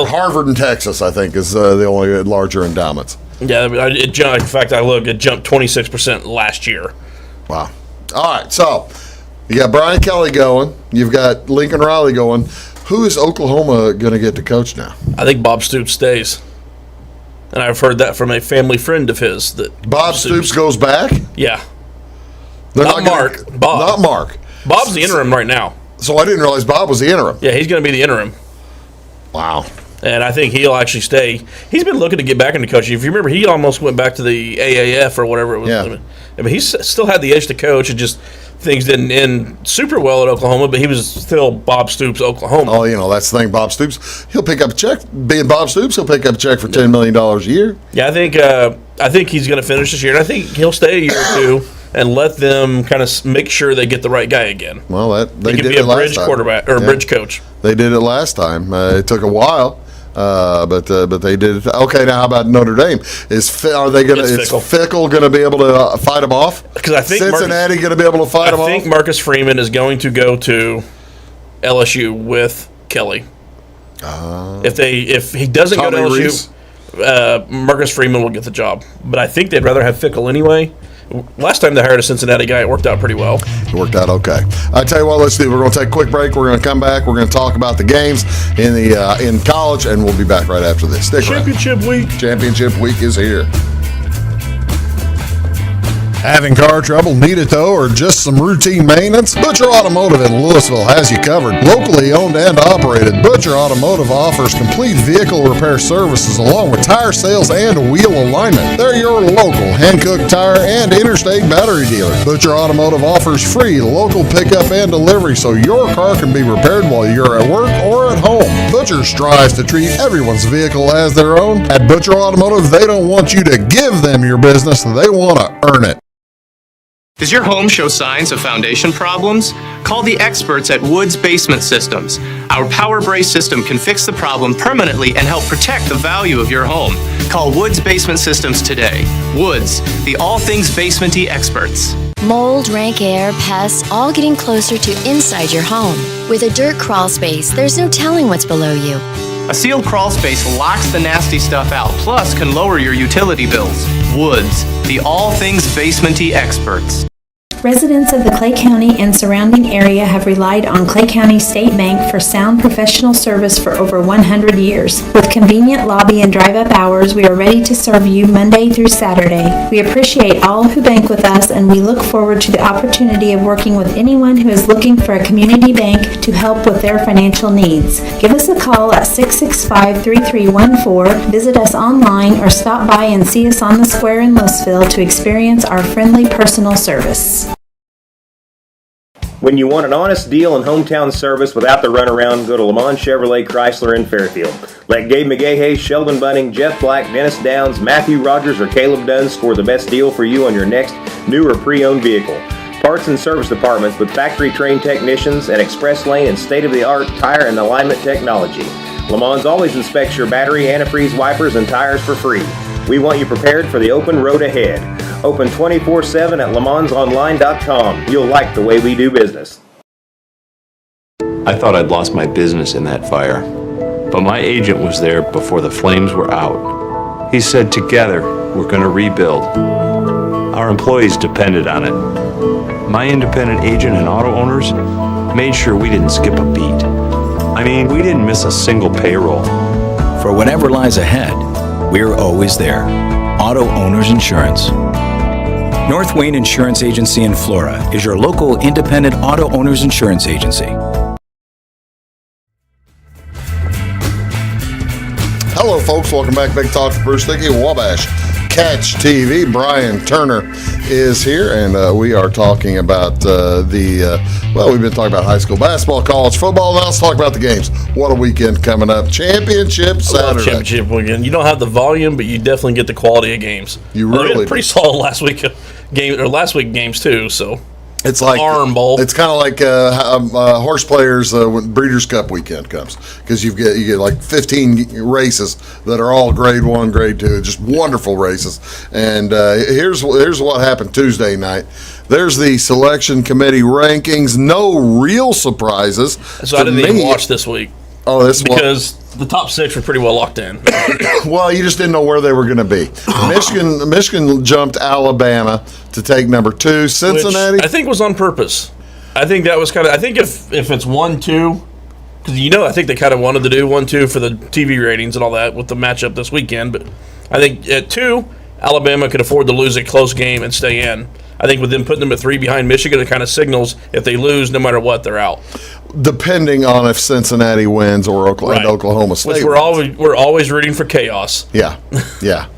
Harvard and Texas, I think, is the only larger endowments. Yeah, it jumped. In fact, it jumped 26% last year. Wow. All right, so you got Brian Kelly going. You've got Lincoln Riley going. Who is Oklahoma going to get to coach now? I think Bob Stoops stays. And I've heard that from a family friend of his. That Bob Stoops goes back? Yeah. Not Mark. Bob. Not Mark. Bob's the interim right now. So I didn't realize Bob was the interim. Yeah, he's going to be the interim. Wow. And I think he'll actually stay. He's been looking to get back into coaching. If you remember, he almost went back to the AAF or whatever it was. Yeah. I mean, he's still had the edge to coach. It just things didn't end super well at Oklahoma, but he was still Bob Stoops, Oklahoma. Oh, that's the thing. Bob Stoops, he'll pick up a check. Being Bob Stoops, he'll pick up a check for $10 million a year. Yeah, I think he's going to finish this year, and I think he'll stay a year or two and let them kind of make sure they get the right guy again. Well, they can did be it a last bridge time. quarterback or a bridge coach. They did it last time. It took a while. But they did it. Okay, now how about Notre Dame? Is Fickle going to be able to fight them off? Because I think Cincinnati going to be able to fight them off. I think Marcus Freeman is going to go to LSU with Kelly. If he doesn't go to LSU, Marcus Freeman will get the job. But I think they'd rather have Fickle anyway. Last time they hired a Cincinnati guy, it worked out pretty well. It worked out okay. I tell you what, let's do. We're going to take a quick break. We're going to come back. We're going to talk about the games in college, and we'll be back right after this. Championship week. Championship week is here. Having car trouble, need a tow, or just some routine maintenance? Butcher Automotive in Louisville has you covered. Locally owned and operated, Butcher Automotive offers complete vehicle repair services along with tire sales and wheel alignment. They're your local hand-cooked tire and interstate battery dealer. Butcher Automotive offers free local pickup and delivery so your car can be repaired while you're at work or at home. Butcher strives to treat everyone's vehicle as their own. At Butcher Automotive, they don't want you to give them your business, they want to earn it. Does your home show signs of foundation problems? Call the experts at Woods Basement Systems. Our Power Brace system can fix the problem permanently and help protect the value of your home. Call Woods Basement Systems today. Woods, the all things basement-y experts. Mold, rank air, pests, all getting closer to inside your home. With a dirt crawl space, there's no telling what's below you. A sealed crawl space locks the nasty stuff out, plus can lower your utility bills. Woods, the all things basement-y experts. Residents of the Clay County and surrounding area have relied on Clay County State Bank for sound professional service for over 100 years. With convenient lobby and drive-up hours, we are ready to serve you Monday through Saturday. We appreciate all who bank with us, and we look forward to the opportunity of working with anyone who is looking for a community bank to help with their financial needs. Give us a call at 665-3314, visit us online, or stop by and see us on the square in Louisville to experience our friendly personal service. When you want an honest deal and hometown service without the runaround, go to Lemon Chevrolet Chrysler in Fairfield. Let Gabe McGahey, Sheldon Bunning, Jeff Black, Dennis Downs, Matthew Rogers, or Caleb Dunn score the best deal for you on your next new or pre-owned vehicle. Parts and service departments with factory-trained technicians and express lane and state-of-the-art tire and alignment technology. Lemons always inspects your battery, antifreeze, wipers, and tires for free. We want you prepared for the open road ahead. Open 24/7 at lemonsonline.com. You'll like the way we do business. I thought I'd lost my business in that fire, but my agent was there before the flames were out. He said, together, we're going to rebuild. Our employees depended on it. My independent agent and auto owners made sure we didn't skip a beat. I mean, we didn't miss a single payroll. For whatever lies ahead, we're always there. Auto Owners Insurance. North Wayne Insurance Agency in Flora is your local independent auto owners insurance agency. Hello, folks. Welcome back. Big Talk with Bruce Dickey, Wabash Catch TV. Brian Turner is here, and we are talking about we've been talking about high school basketball, college football. Now let's talk about the games. What a weekend coming up. Championship Saturday. Championship weekend. You don't have the volume, but you definitely get the quality of games. You really do. Pretty solid last week games too, so. It's like Arm Bowl. It's kind of like horse players when Breeders' Cup weekend comes, because you get like 15 races that are all Grade 1, Grade 2, just wonderful races. And here's what happened Tuesday night. There's the selection committee rankings. No real surprises. So I didn't even watch this week. Oh, because the top 6 were pretty well locked in. Well, you just didn't know where they were going to be. Michigan jumped Alabama to take number 2. Cincinnati, which I think was on purpose. I think that was kind of. I think if it's 1-2, because I think they kind of wanted to do 1-2 for the TV ratings and all that with the matchup this weekend. But I think at 2, Alabama could afford to lose a close game and stay in. I think with them putting them at 3 behind Michigan, it kind of signals if they lose, no matter what, they're out. Depending on if Cincinnati wins or Oklahoma State. Which we're always rooting for chaos. Yeah,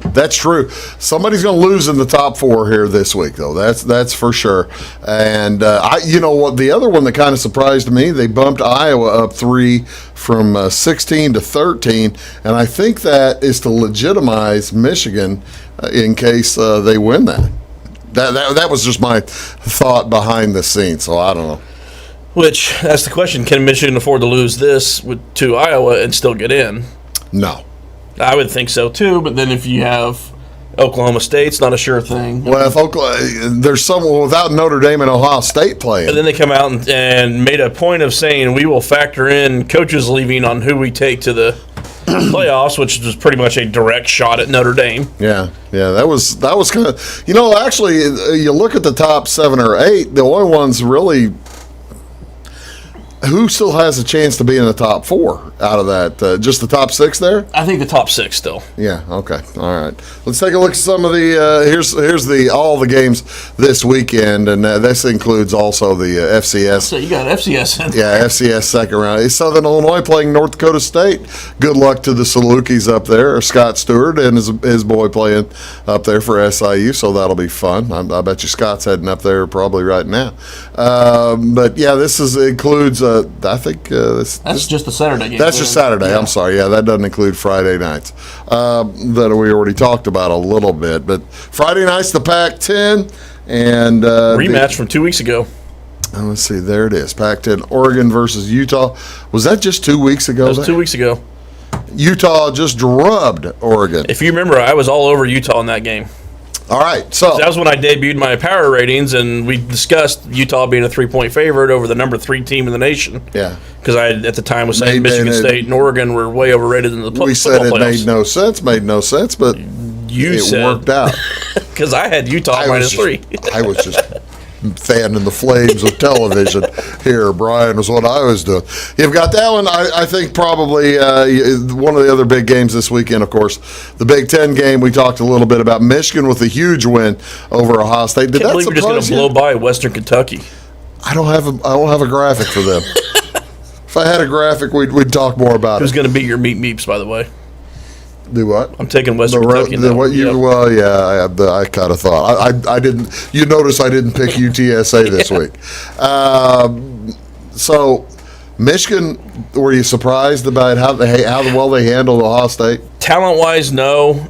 that's true. Somebody's going to lose in the top 4 here this week, though. That's for sure. And what? The other one that kind of surprised me, they bumped Iowa up 3 from 16 to 13, and I think that is to legitimize Michigan in case they win that. That was just my thought behind the scenes, so I don't know. Which, that's the question, can Michigan afford to lose this to Iowa and still get in? No. I would think so, too, but then if you have Oklahoma State, it's not a sure thing. Well, if there's someone without Notre Dame and Ohio State playing. And then they come out and made a point of saying we will factor in coaches leaving on who we take to the playoffs, which was pretty much a direct shot at Notre Dame. Yeah, that was kind of, actually, you look at the top 7 or 8, the only ones really, Who still has a chance to be in the top 4 out of that? Just the top 6 there? I think the top 6 still. Yeah. Okay. All right. Let's take a look at some of the. Here's all the games this weekend, and this includes also the FCS. So you got FCS in. Yeah, FCS second round. Southern Illinois playing North Dakota State. Good luck to the Salukis up there. Or Scott Stewart and his boy playing up there for SIU, so that'll be fun. I bet you Scott's heading up there probably right now. But yeah, this includes. I think that's just a Saturday game. That's just Saturday. Yeah. I'm sorry. Yeah, that doesn't include Friday nights. That we already talked about a little bit. But Friday night's the Pac-10 and rematch from 2 weeks ago. Let's see. There it is. Pac-10, Oregon versus Utah. Was that just 2 weeks ago? That was 2 weeks ago. Utah just drubbed Oregon. If you remember, I was all over Utah in that game. All right, so that was when I debuted my power ratings, and we discussed Utah being a 3-point favorite over the number 3 team in the nation. Yeah, because I at the time was saying Michigan State and Oregon were way overrated in the we said it made no sense, but it worked out because I had Utah -3. I was just fanning the flames of television here, Brian, was what I was doing. You've got that one. I think probably one of the other big games this weekend, of course, the Big Ten game. We talked a little bit about Michigan with a huge win over Ohio State. Did I can't that believe we're just going to blow by Western Kentucky. I don't have a graphic for them. If I had a graphic, we'd talk more about Who's it. Who's going to beat your meeps, by the way? Do what? I'm taking Western Kentucky. Well, yeah, I kind of thought I didn't. You notice I didn't pick UTSA this week. So, Michigan, were you surprised about how well they handled Ohio State? Talent-wise, no.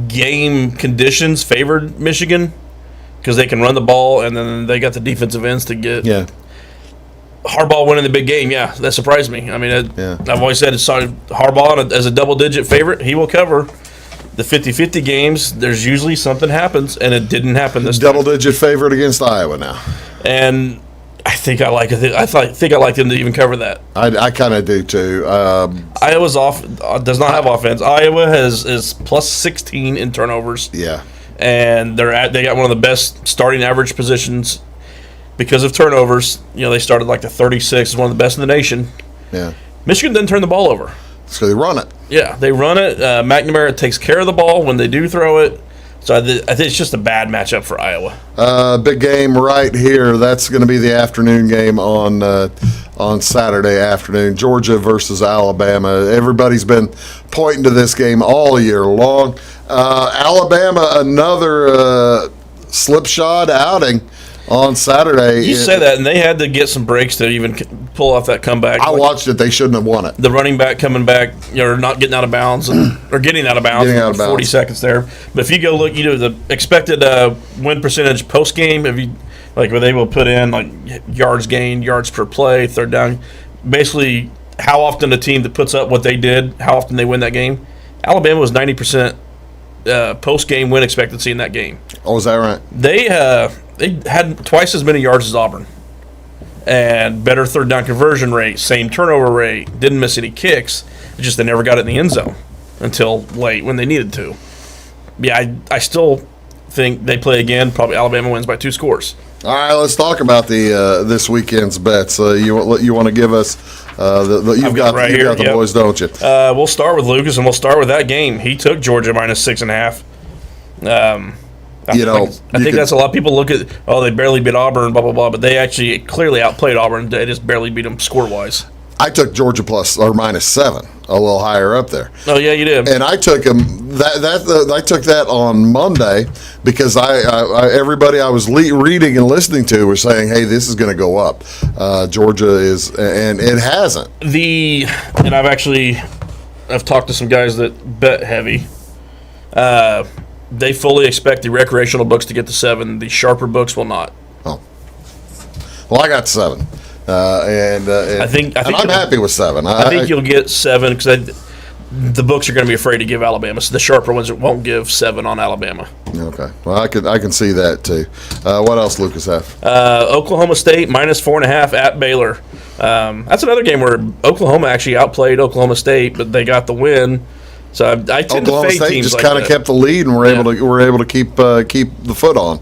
Game conditions favored Michigan because they can run the ball, and then they got the defensive ends to get. Yeah. Harbaugh winning the big game, yeah, that surprised me. I mean, I've always said it's Harbaugh as a double-digit favorite. He will cover the 50-50 games. There's usually something happens, and it didn't happen this time. Double-digit favorite against Iowa now, and I think I like it. I think I like them to even cover that. I kind of do too. Iowa's does not have offense. Iowa is plus 16 in turnovers. Yeah, and they got one of the best starting average positions. Because of turnovers, they started like the 36th, one of the best in the nation. Yeah. Michigan doesn't turn the ball over. So they run it. Yeah, they run it. McNamara takes care of the ball when they do throw it. So I think it's just a bad matchup for Iowa. Big game right here. That's going to be the afternoon game on Saturday afternoon. Georgia versus Alabama. Everybody's been pointing to this game all year long. Alabama, another slipshod outing on Saturday. You say that, and they had to get some breaks to even pull off that comeback. I watched it. They shouldn't have won it. The running back coming back, not getting out of bounds, or getting out of bounds. 40 seconds there. But if you go look, the expected win percentage post game, if you where they will put in like yards gained, yards per play, third down, basically how often a team that puts up what they did, how often they win that game. Alabama was 90% post game win expectancy in that game. Oh, is that right? They had twice as many yards as Auburn and better third down conversion rate, same turnover rate, didn't miss any kicks. It's just they never got it in the end zone until late when they needed to. Yeah, I still think they play again. Probably Alabama wins by 2 scores. All right, let's talk about the this weekend's bets. You want to give us you've got the boys, don't you? We'll start with Lucas, and we'll start with that game. He took Georgia -6.5. I think that's a lot of people look at, they barely beat Auburn, blah, blah, blah, but they actually clearly outplayed Auburn. They just barely beat them score-wise. I took Georgia -7, a little higher up there. Oh, yeah, you did. And I took them, I took that on Monday because everybody I was reading and listening to was saying, hey, this is going to go up. Georgia is, and it hasn't. And I've talked to some guys that bet heavy. They fully expect the recreational books to get to 7. The sharper books will not. Oh, well, I got 7, and I'm happy with 7. I think you'll get 7 because the books are going to be afraid to give Alabama. So the sharper ones won't give 7 on Alabama. Okay, well, I can see that too. What else, Lucas have? Oklahoma State -4.5 at Baylor. That's another game where Oklahoma actually outplayed Oklahoma State, but they got the win. So I tend Oklahoma to fade State teams just like kind of kept the lead and were able to keep the foot on.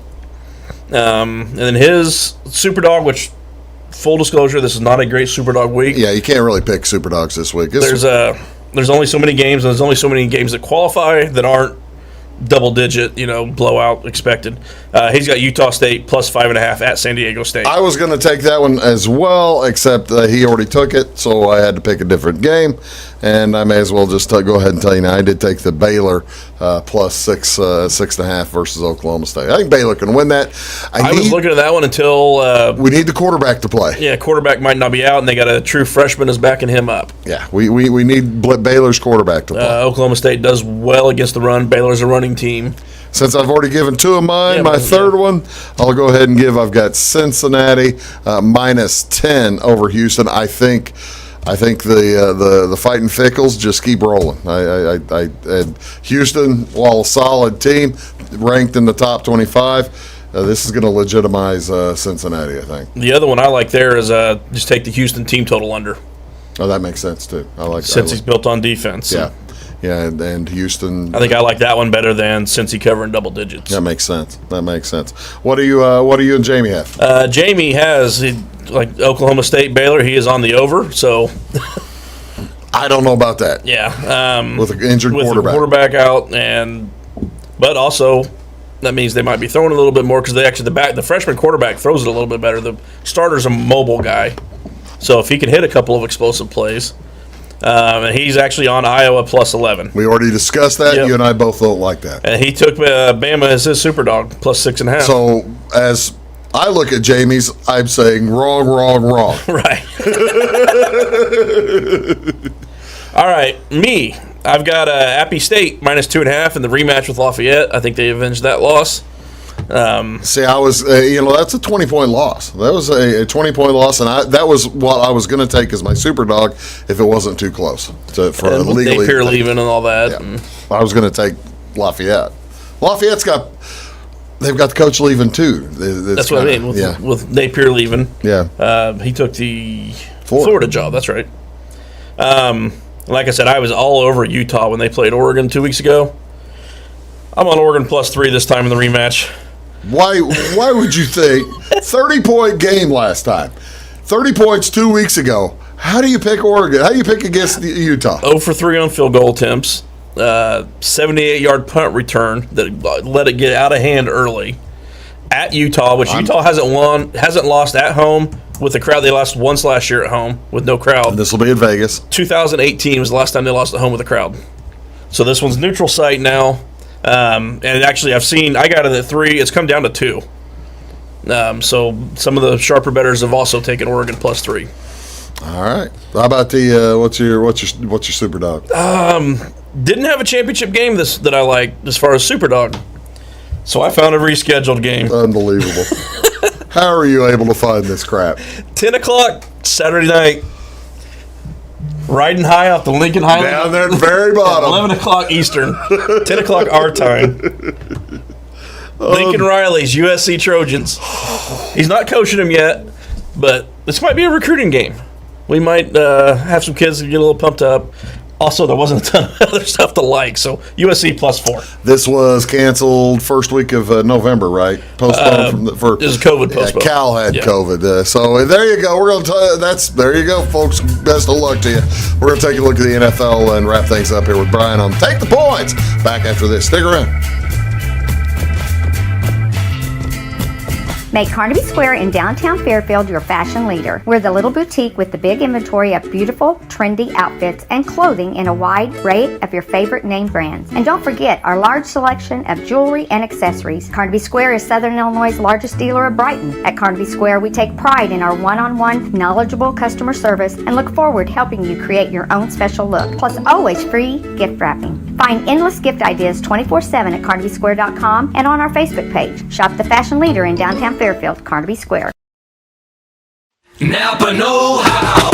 And then his Superdog, which full disclosure, this is not a great Superdog week. Yeah, you can't really pick Superdogs this week. There's only so many games, and there's only so many games that qualify that aren't double-digit, blowout expected. He's got Utah State plus 5.5 at San Diego State. I was going to take that one as well, except he already took it, so I had to pick a different game. And I may as well just go ahead and tell you now, I did take the Baylor plus 6.5 versus Oklahoma State. I think Baylor can win that. I was looking at that one until we need the quarterback to play. Yeah, quarterback might not be out, and they got a true freshman is backing him up. Yeah, we need Baylor's quarterback to play. Oklahoma State does well against the run. Baylor's a running team. Since I've already given two of mine, my third one, I'll go ahead and I've got Cincinnati minus 10 over Houston. I think the Fighting Fickles just keep rolling. And Houston, while a solid team, ranked in the top 25, this is going to legitimize Cincinnati, I think. The other one I like there is just take the Houston team total under. Oh, that makes sense, too. He's built on defense. Yeah. Yeah, and Houston. I think I like that one better than Cincy covering double digits. That makes sense. What do you and Jamie have? Jamie has like Oklahoma State, Baylor. He is on the over. So I don't know about that. Yeah, with an injured quarterback out, but also that means they might be throwing a little bit more because the freshman quarterback throws it a little bit better. The starter's a mobile guy, so if he can hit a couple of explosive plays. And he's actually on Iowa plus 11. We already discussed that. Yep. You and I both don't like that. And he took Bama as his Superdog plus 6.5. So as I look at Jamie's, I'm saying wrong. Right. All right, me. I've got Appy State minus 2.5 in the rematch with Lafayette. I think they avenged that loss. See, I was, that's a 20-point loss. That was a 20-point loss, and that was what I was going to take as my super dog if it wasn't too close for legally. Napier leaving and all that. Yeah. I was going to take Lafayette. They've got the coach leaving too. That's what I mean with Napier leaving. Yeah, he took the Florida job. That's right. Like I said, I was all over Utah when they played Oregon 2 weeks ago. I'm on Oregon plus 3 this time in the rematch. Why would you think 30-point game last time? 30 points 2 weeks ago. How do you pick Oregon? How do you pick against Utah? 0 for 3 on field goal attempts. 78-yard punt return that let it get out of hand early at Utah, which Utah hasn't lost at home with the crowd. They lost once last year at home with no crowd. This will be in Vegas. 2018 was the last time they lost at home with a crowd. So this one's neutral site now. And actually, I got it at 3. It's come down to 2. So some of the sharper bettors have also taken Oregon plus 3. All right. How about the what's your super dog? Didn't have a championship game that I liked as far as super dog. So I found a rescheduled game. Unbelievable. How are you able to find this crap? 10 o'clock Saturday night. Riding high off the Lincoln Highway. Down there at the very bottom. 11 o'clock Eastern. 10 o'clock our time. Lincoln Riley's USC Trojans. He's not coaching them yet, but this might be a recruiting game. We might have some kids that get a little pumped up. Also, there wasn't a ton of other stuff to like, so USC plus 4. This was canceled first week of November, right? Postponed this is COVID postponed. Cal had COVID, so there you go. We're going to there you go, folks. Best of luck to you. We're going to take a look at the NFL and wrap things up here with Brian on Take the Points. Back after this. Stick around. Make Carnaby Square in downtown Fairfield your fashion leader. We're the little boutique with the big inventory of beautiful, trendy outfits and clothing in a wide array of your favorite name brands. And don't forget our large selection of jewelry and accessories. Carnaby Square is Southern Illinois' largest dealer of Brighton. At Carnaby Square, we take pride in our one-on-one, knowledgeable customer service and look forward to helping you create your own special look. Plus, always free gift wrapping. Find endless gift ideas 24/7 at CarnabySquare.com and on our Facebook page. Shop the fashion leader in downtown Fairfield, Carnaby Square. Napa know-how.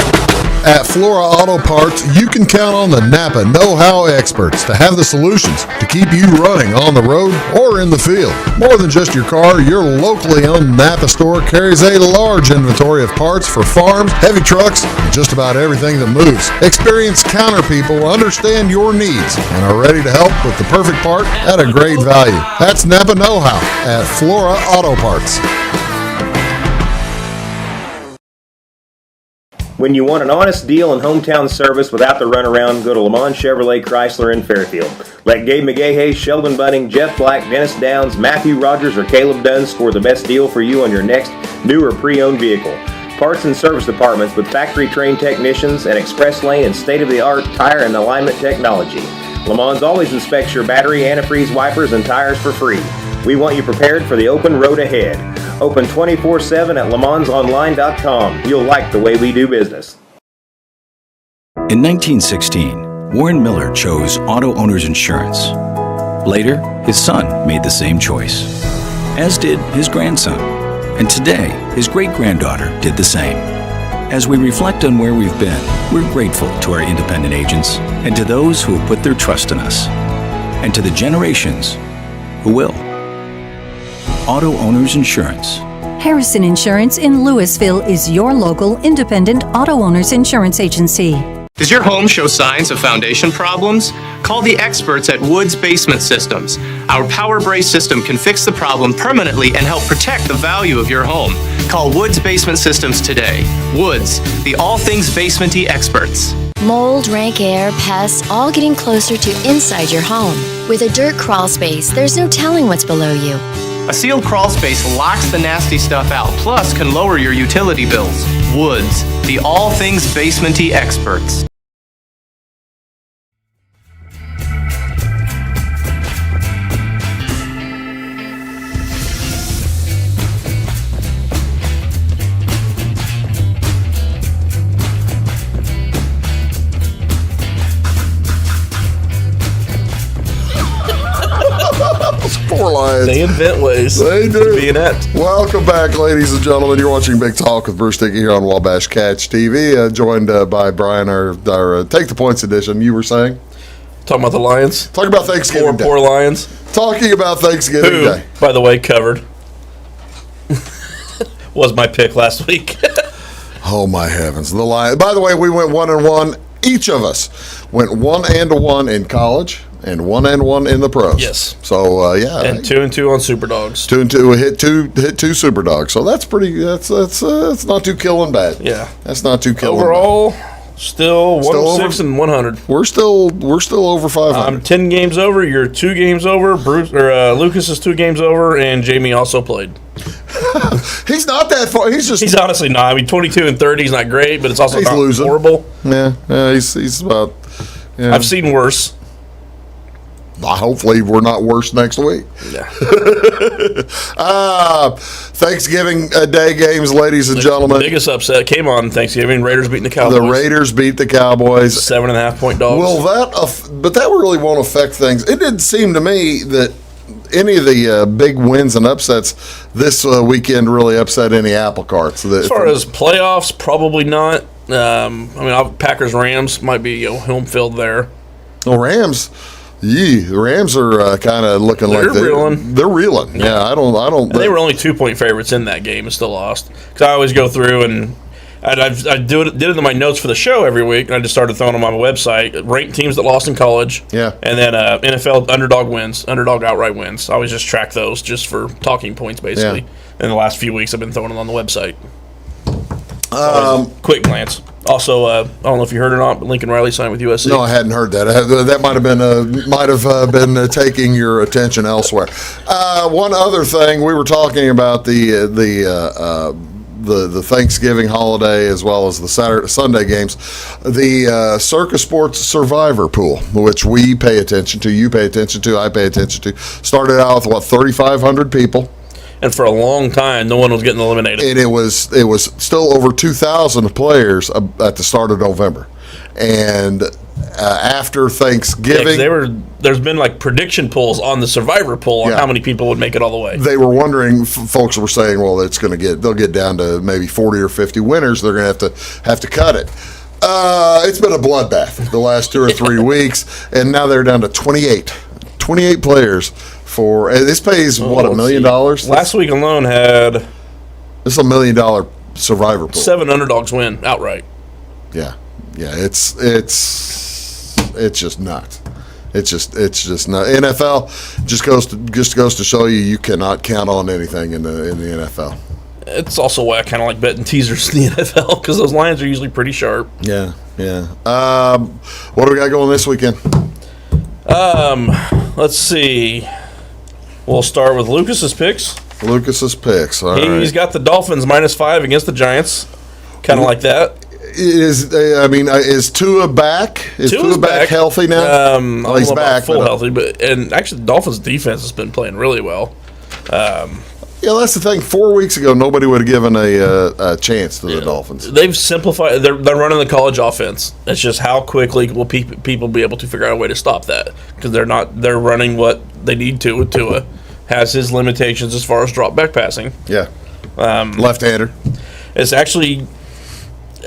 At Flora Auto Parts, you can count on the Napa know-how experts to have the solutions to keep you running on the road or in the field. More than just your car, your locally owned Napa store carries a large inventory of parts for farms, heavy trucks, and just about everything that moves. Experienced counter people understand your needs and are ready to help with the perfect part at a great value. That's Napa know-how at Flora Auto Parts. When you want an honest deal and hometown service without the runaround, go to Lemon Chevrolet Chrysler in Fairfield. Let Gabe McGahey, Sheldon Bunning, Jeff Black, Dennis Downs, Matthew Rogers, or Caleb Dunn score the best deal for you on your next new or pre-owned vehicle. Parts and service departments with factory-trained technicians and express lane and state-of-the-art tire and alignment technology. Lemons always inspects your battery, antifreeze, wipers, and tires for free. We want you prepared for the open road ahead. Open 24/7 at lemonsonline.com. You'll like the way we do business. In 1916, Warren Miller chose Auto Owners Insurance. Later, his son made the same choice, as did his grandson. And today, his great-granddaughter did the same. As we reflect on where we've been, we're grateful to our independent agents and to those who have put their trust in us, and to the generations who will. Auto Owners Insurance. Harrison Insurance in Louisville is your local independent auto owners insurance agency. Does your home show signs of foundation problems? Call the experts at Woods Basement Systems. Our Power Brace system can fix the problem permanently and help protect the value of your home. Call Woods Basement Systems today. Woods, the all things basement-y experts. Mold, rank air, pests, all getting closer to inside your home. With a dirt crawl space, there's no telling what's below you. A sealed crawl space locks the nasty stuff out, plus can lower your utility bills. Woods, the all things basement-y experts. Poor Lions. They invent ways. They do. To be inept. Welcome back, ladies and gentlemen. You're watching Big Talk with Bruce Dickey here on Wabash Catch TV, joined by Brian, our Take the Points edition. You were saying? Talking about the Lions? Talking about Thanksgiving Day. Poor Lions. Talking about Thanksgiving Day. By the way, covered. Was my pick last week. Oh, my heavens. The Lions. By the way, we went 1-1. Each of us went 1-1 in college. And 1-1 in the pros. Yes. So yeah. And 2-2 on Super Dogs. 2-2 hit two Super Dogs. So that's pretty. That's not too killing bad. Yeah. That's not too killing. Overall, still 106 and 100. We're still over 500. I'm 10 games over. You're 2 games over. Lucas is 2 games over, and Jamie also played. He's not that far. He's honestly not. I mean, 22 and 30 is not great, but it's also not losing. Horrible. Yeah. He's about. Yeah. I've seen worse. Hopefully we're not worse next week. Yeah. Thanksgiving Day games, ladies and gentlemen. The biggest upset came on Thanksgiving. Raiders beating the Cowboys. The Raiders beat the Cowboys. 7.5-point dogs. Well, but that really won't affect things. It didn't seem to me that any of the big wins and upsets this weekend really upset any apple carts. As far as playoffs, probably not. Packers Rams might be home field there. Well, Rams. The Rams are kind of looking like reeling. They're reeling. Yeah, I don't. They were only 2-point favorites in that game and still lost. Because I always go through and I did it in my notes for the show every week, and I just started throwing them on my website. Ranked teams that lost in college. Yeah. And then NFL underdog outright wins. I always just track those just for talking points, basically. Yeah. In the last few weeks, I've been throwing them on the website. Quick glance. Also, I don't know if you heard or not, but Lincoln Riley signed with USC. No, I hadn't heard that. That might have been taking your attention elsewhere. One other thing, we were talking about the Thanksgiving holiday as well as the Sunday games. The Circus Sports Survivor Pool, which we pay attention to, you pay attention to, I pay attention to, started out with 3,500 people. And for a long time, no one was getting eliminated. And it was still over 2,000 players at the start of November. And after Thanksgiving, there's been prediction polls on the Survivor pool on how many people would make it all the way. They were wondering. Folks were saying, well, they'll get down to maybe 40 or 50 winners. They're going to have to cut it. It's been a bloodbath the last 2 or 3 weeks, and now they're down to 28 players. This pays $1 million? Last week alone had this is $1 million Survivor pool. 7 underdogs win outright. Yeah, it's just nuts. It's just nuts. NFL just goes to show you cannot count on anything in the NFL. It's also why I kind of like betting teasers in the NFL because those lines are usually pretty sharp. Yeah. What do we got going this weekend? Let's see. We'll start with Lucas's picks. All right. He's got the Dolphins -5 against the Giants. Kind of like that. Is Tua back? Is Tua back healthy now? I don't know he's about back. full healthy, and actually the Dolphins' defense has been playing really well. Yeah, that's the thing. 4 weeks ago, nobody would have given a chance to the Dolphins. They've simplified. They're running the college offense. It's just how quickly will people be able to figure out a way to stop that because they're running what they need to. Tua has his limitations as far as drop back passing. Yeah, left-hander. It's actually.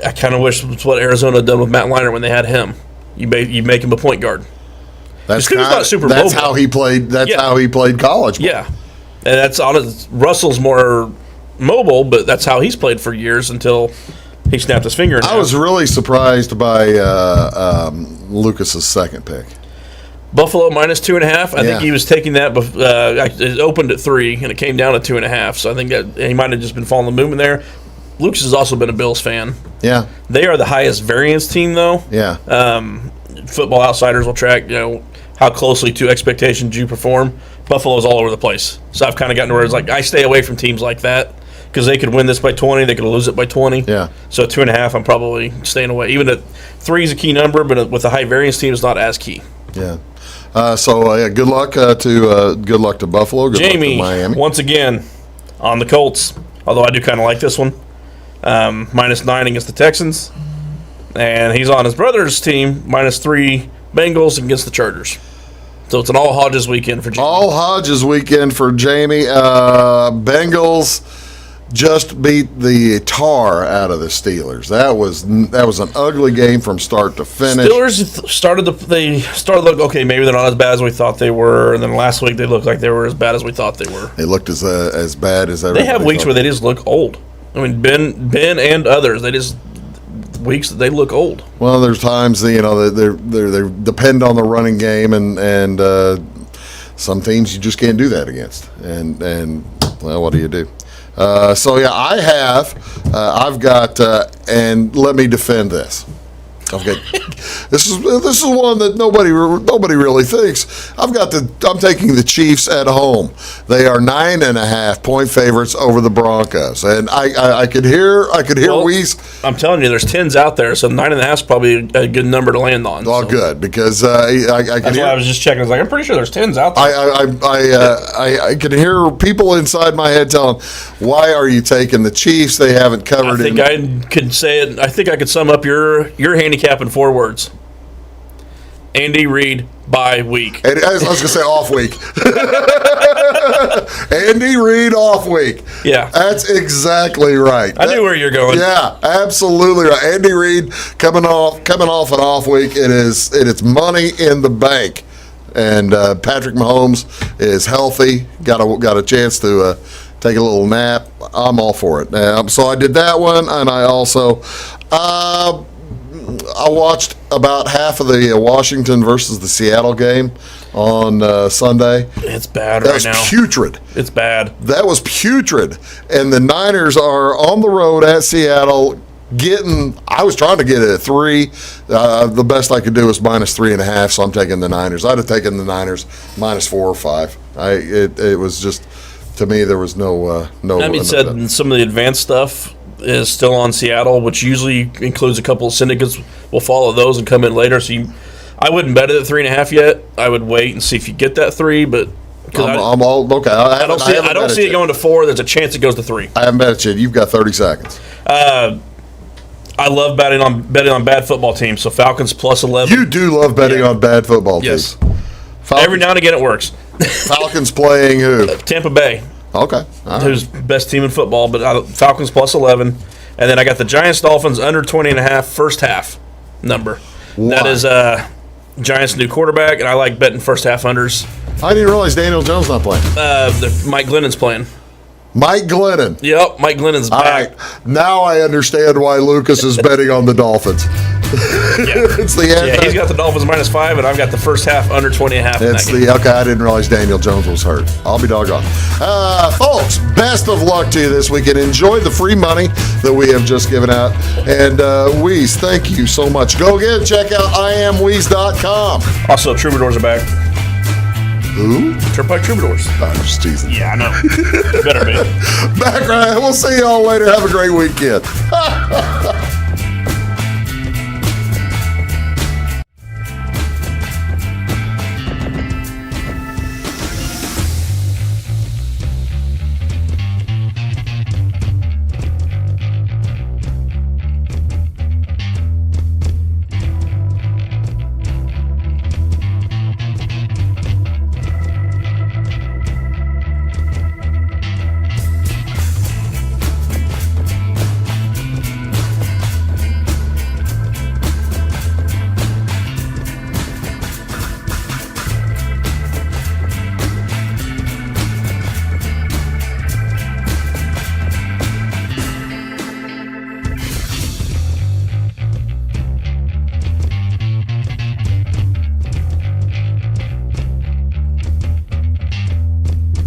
I kind of wish it's what Arizona had done with Matt Leinart when they had him. You make him a point guard. That's not super mobile. how he played. That's how he played college. Yeah, and that's honest. Russell's more mobile, but that's how he's played for years until he snapped his finger. I was really surprised by Lucas's second pick. Buffalo -2.5. I think he was taking that. It opened at 3, and it came down to 2.5. So I think that he might have just been following the movement there. Lucas has also been a Bills fan. Yeah, they are the highest variance team, though. Yeah. Football Outsiders will track, how closely to expectations you perform. Buffalo's all over the place. So I've kind of gotten to where it's like I stay away from teams like that because they could win this by 20, they could lose it by 20. Yeah. So at 2.5, I'm probably staying away. Even at 3 is a key number, but with a high variance team, it's not as key. Yeah. Good luck to Buffalo. Good Jamie, luck to Miami. Once again, on the Colts. Although I do kind of like this one. -9 against the Texans. And he's on his brother's team, -3 Bengals against the Chargers. So it's an all Hodges weekend for Jamie. All Hodges weekend for Jamie. Bengals just beat the tar out of the Steelers. That was an ugly game from start to finish. Steelers started to look okay. Maybe they're not as bad as we thought they were, and then last week they looked like they were as bad as we thought they were. They looked as bad as everybody. They have weeks where they just look old. I mean, Ben and others, weeks that they look old. Well, there's times they depend on the running game, and some teams you just can't do that against. And what do you do? I've got, and let me defend this. Okay, this is one that nobody really thinks. I'm taking the Chiefs at home. They are 9.5 point favorites over the Broncos, and I could hear Weiss. I'm telling you, there's 10s out there, so 9.5 is probably a good number to land on. Oh, so. Good, because I that's why I was just checking. I was like, I'm pretty sure there's 10s out there. I can hear people inside my head telling, "Why are you taking the Chiefs? They haven't covered it." I think I could say it. I think I could sum up your handicap in 4 words. Andy Reid bye week. And I was going to say off week. Andy Reid off week. Yeah. That's exactly right. I knew where you're going. Yeah, absolutely right. Andy Reid coming off an off week. It's money in the bank. And Patrick Mahomes is healthy. Got a chance to take a little nap. I'm all for it. So I did that one, and I also I watched about half of the Washington versus the Seattle game on Sunday. It's bad right now. That was putrid. It's bad. That was putrid. And the Niners are on the road at Seattle I was trying to get it at 3. The best I could do was -3.5, so I'm taking the Niners. I'd have taken the Niners -4 or 5. It was just, to me, there was no. That being said, some of the advanced stuff is still on Seattle, which usually includes a couple of syndicates. We'll follow those and come in later. So I wouldn't bet it at 3.5 yet. I would wait and see if you get that 3, but I'm all okay. I don't see it going to 4. There's a chance it goes to 3. I haven't bet it yet. You've got 30 seconds. I love betting on bad football teams. So Falcons +11. You do love betting on bad football teams. Yes. Every now and again it works. Falcons playing who? Tampa Bay. Okay. Who's best team in football, but Falcons +11. And then I got the Giants Dolphins under 20.5 first half number. Why? That is Giants' new quarterback, and I like betting first half unders. I didn't realize Daniel Jones not playing. Mike Glennon's playing. Mike Glennon. Yep, Mike Glennon's back. All right. Now I understand why Lucas is betting on the Dolphins. It's the Yeah, he's got the Dolphins -5, and I've got the first half under 20.5. It's okay. I didn't realize Daniel Jones was hurt. I'll be doggone. Folks, best of luck to you this weekend. Enjoy the free money that we have just given out. And Wheeze, thank you so much. Go again, check out IamWheeze.com. Also, Troubadours are back. Who? Turnpike Troubadours. I'm just teasing. Yeah, I know. Better be. Back right. We'll see y'all later. Have a great weekend.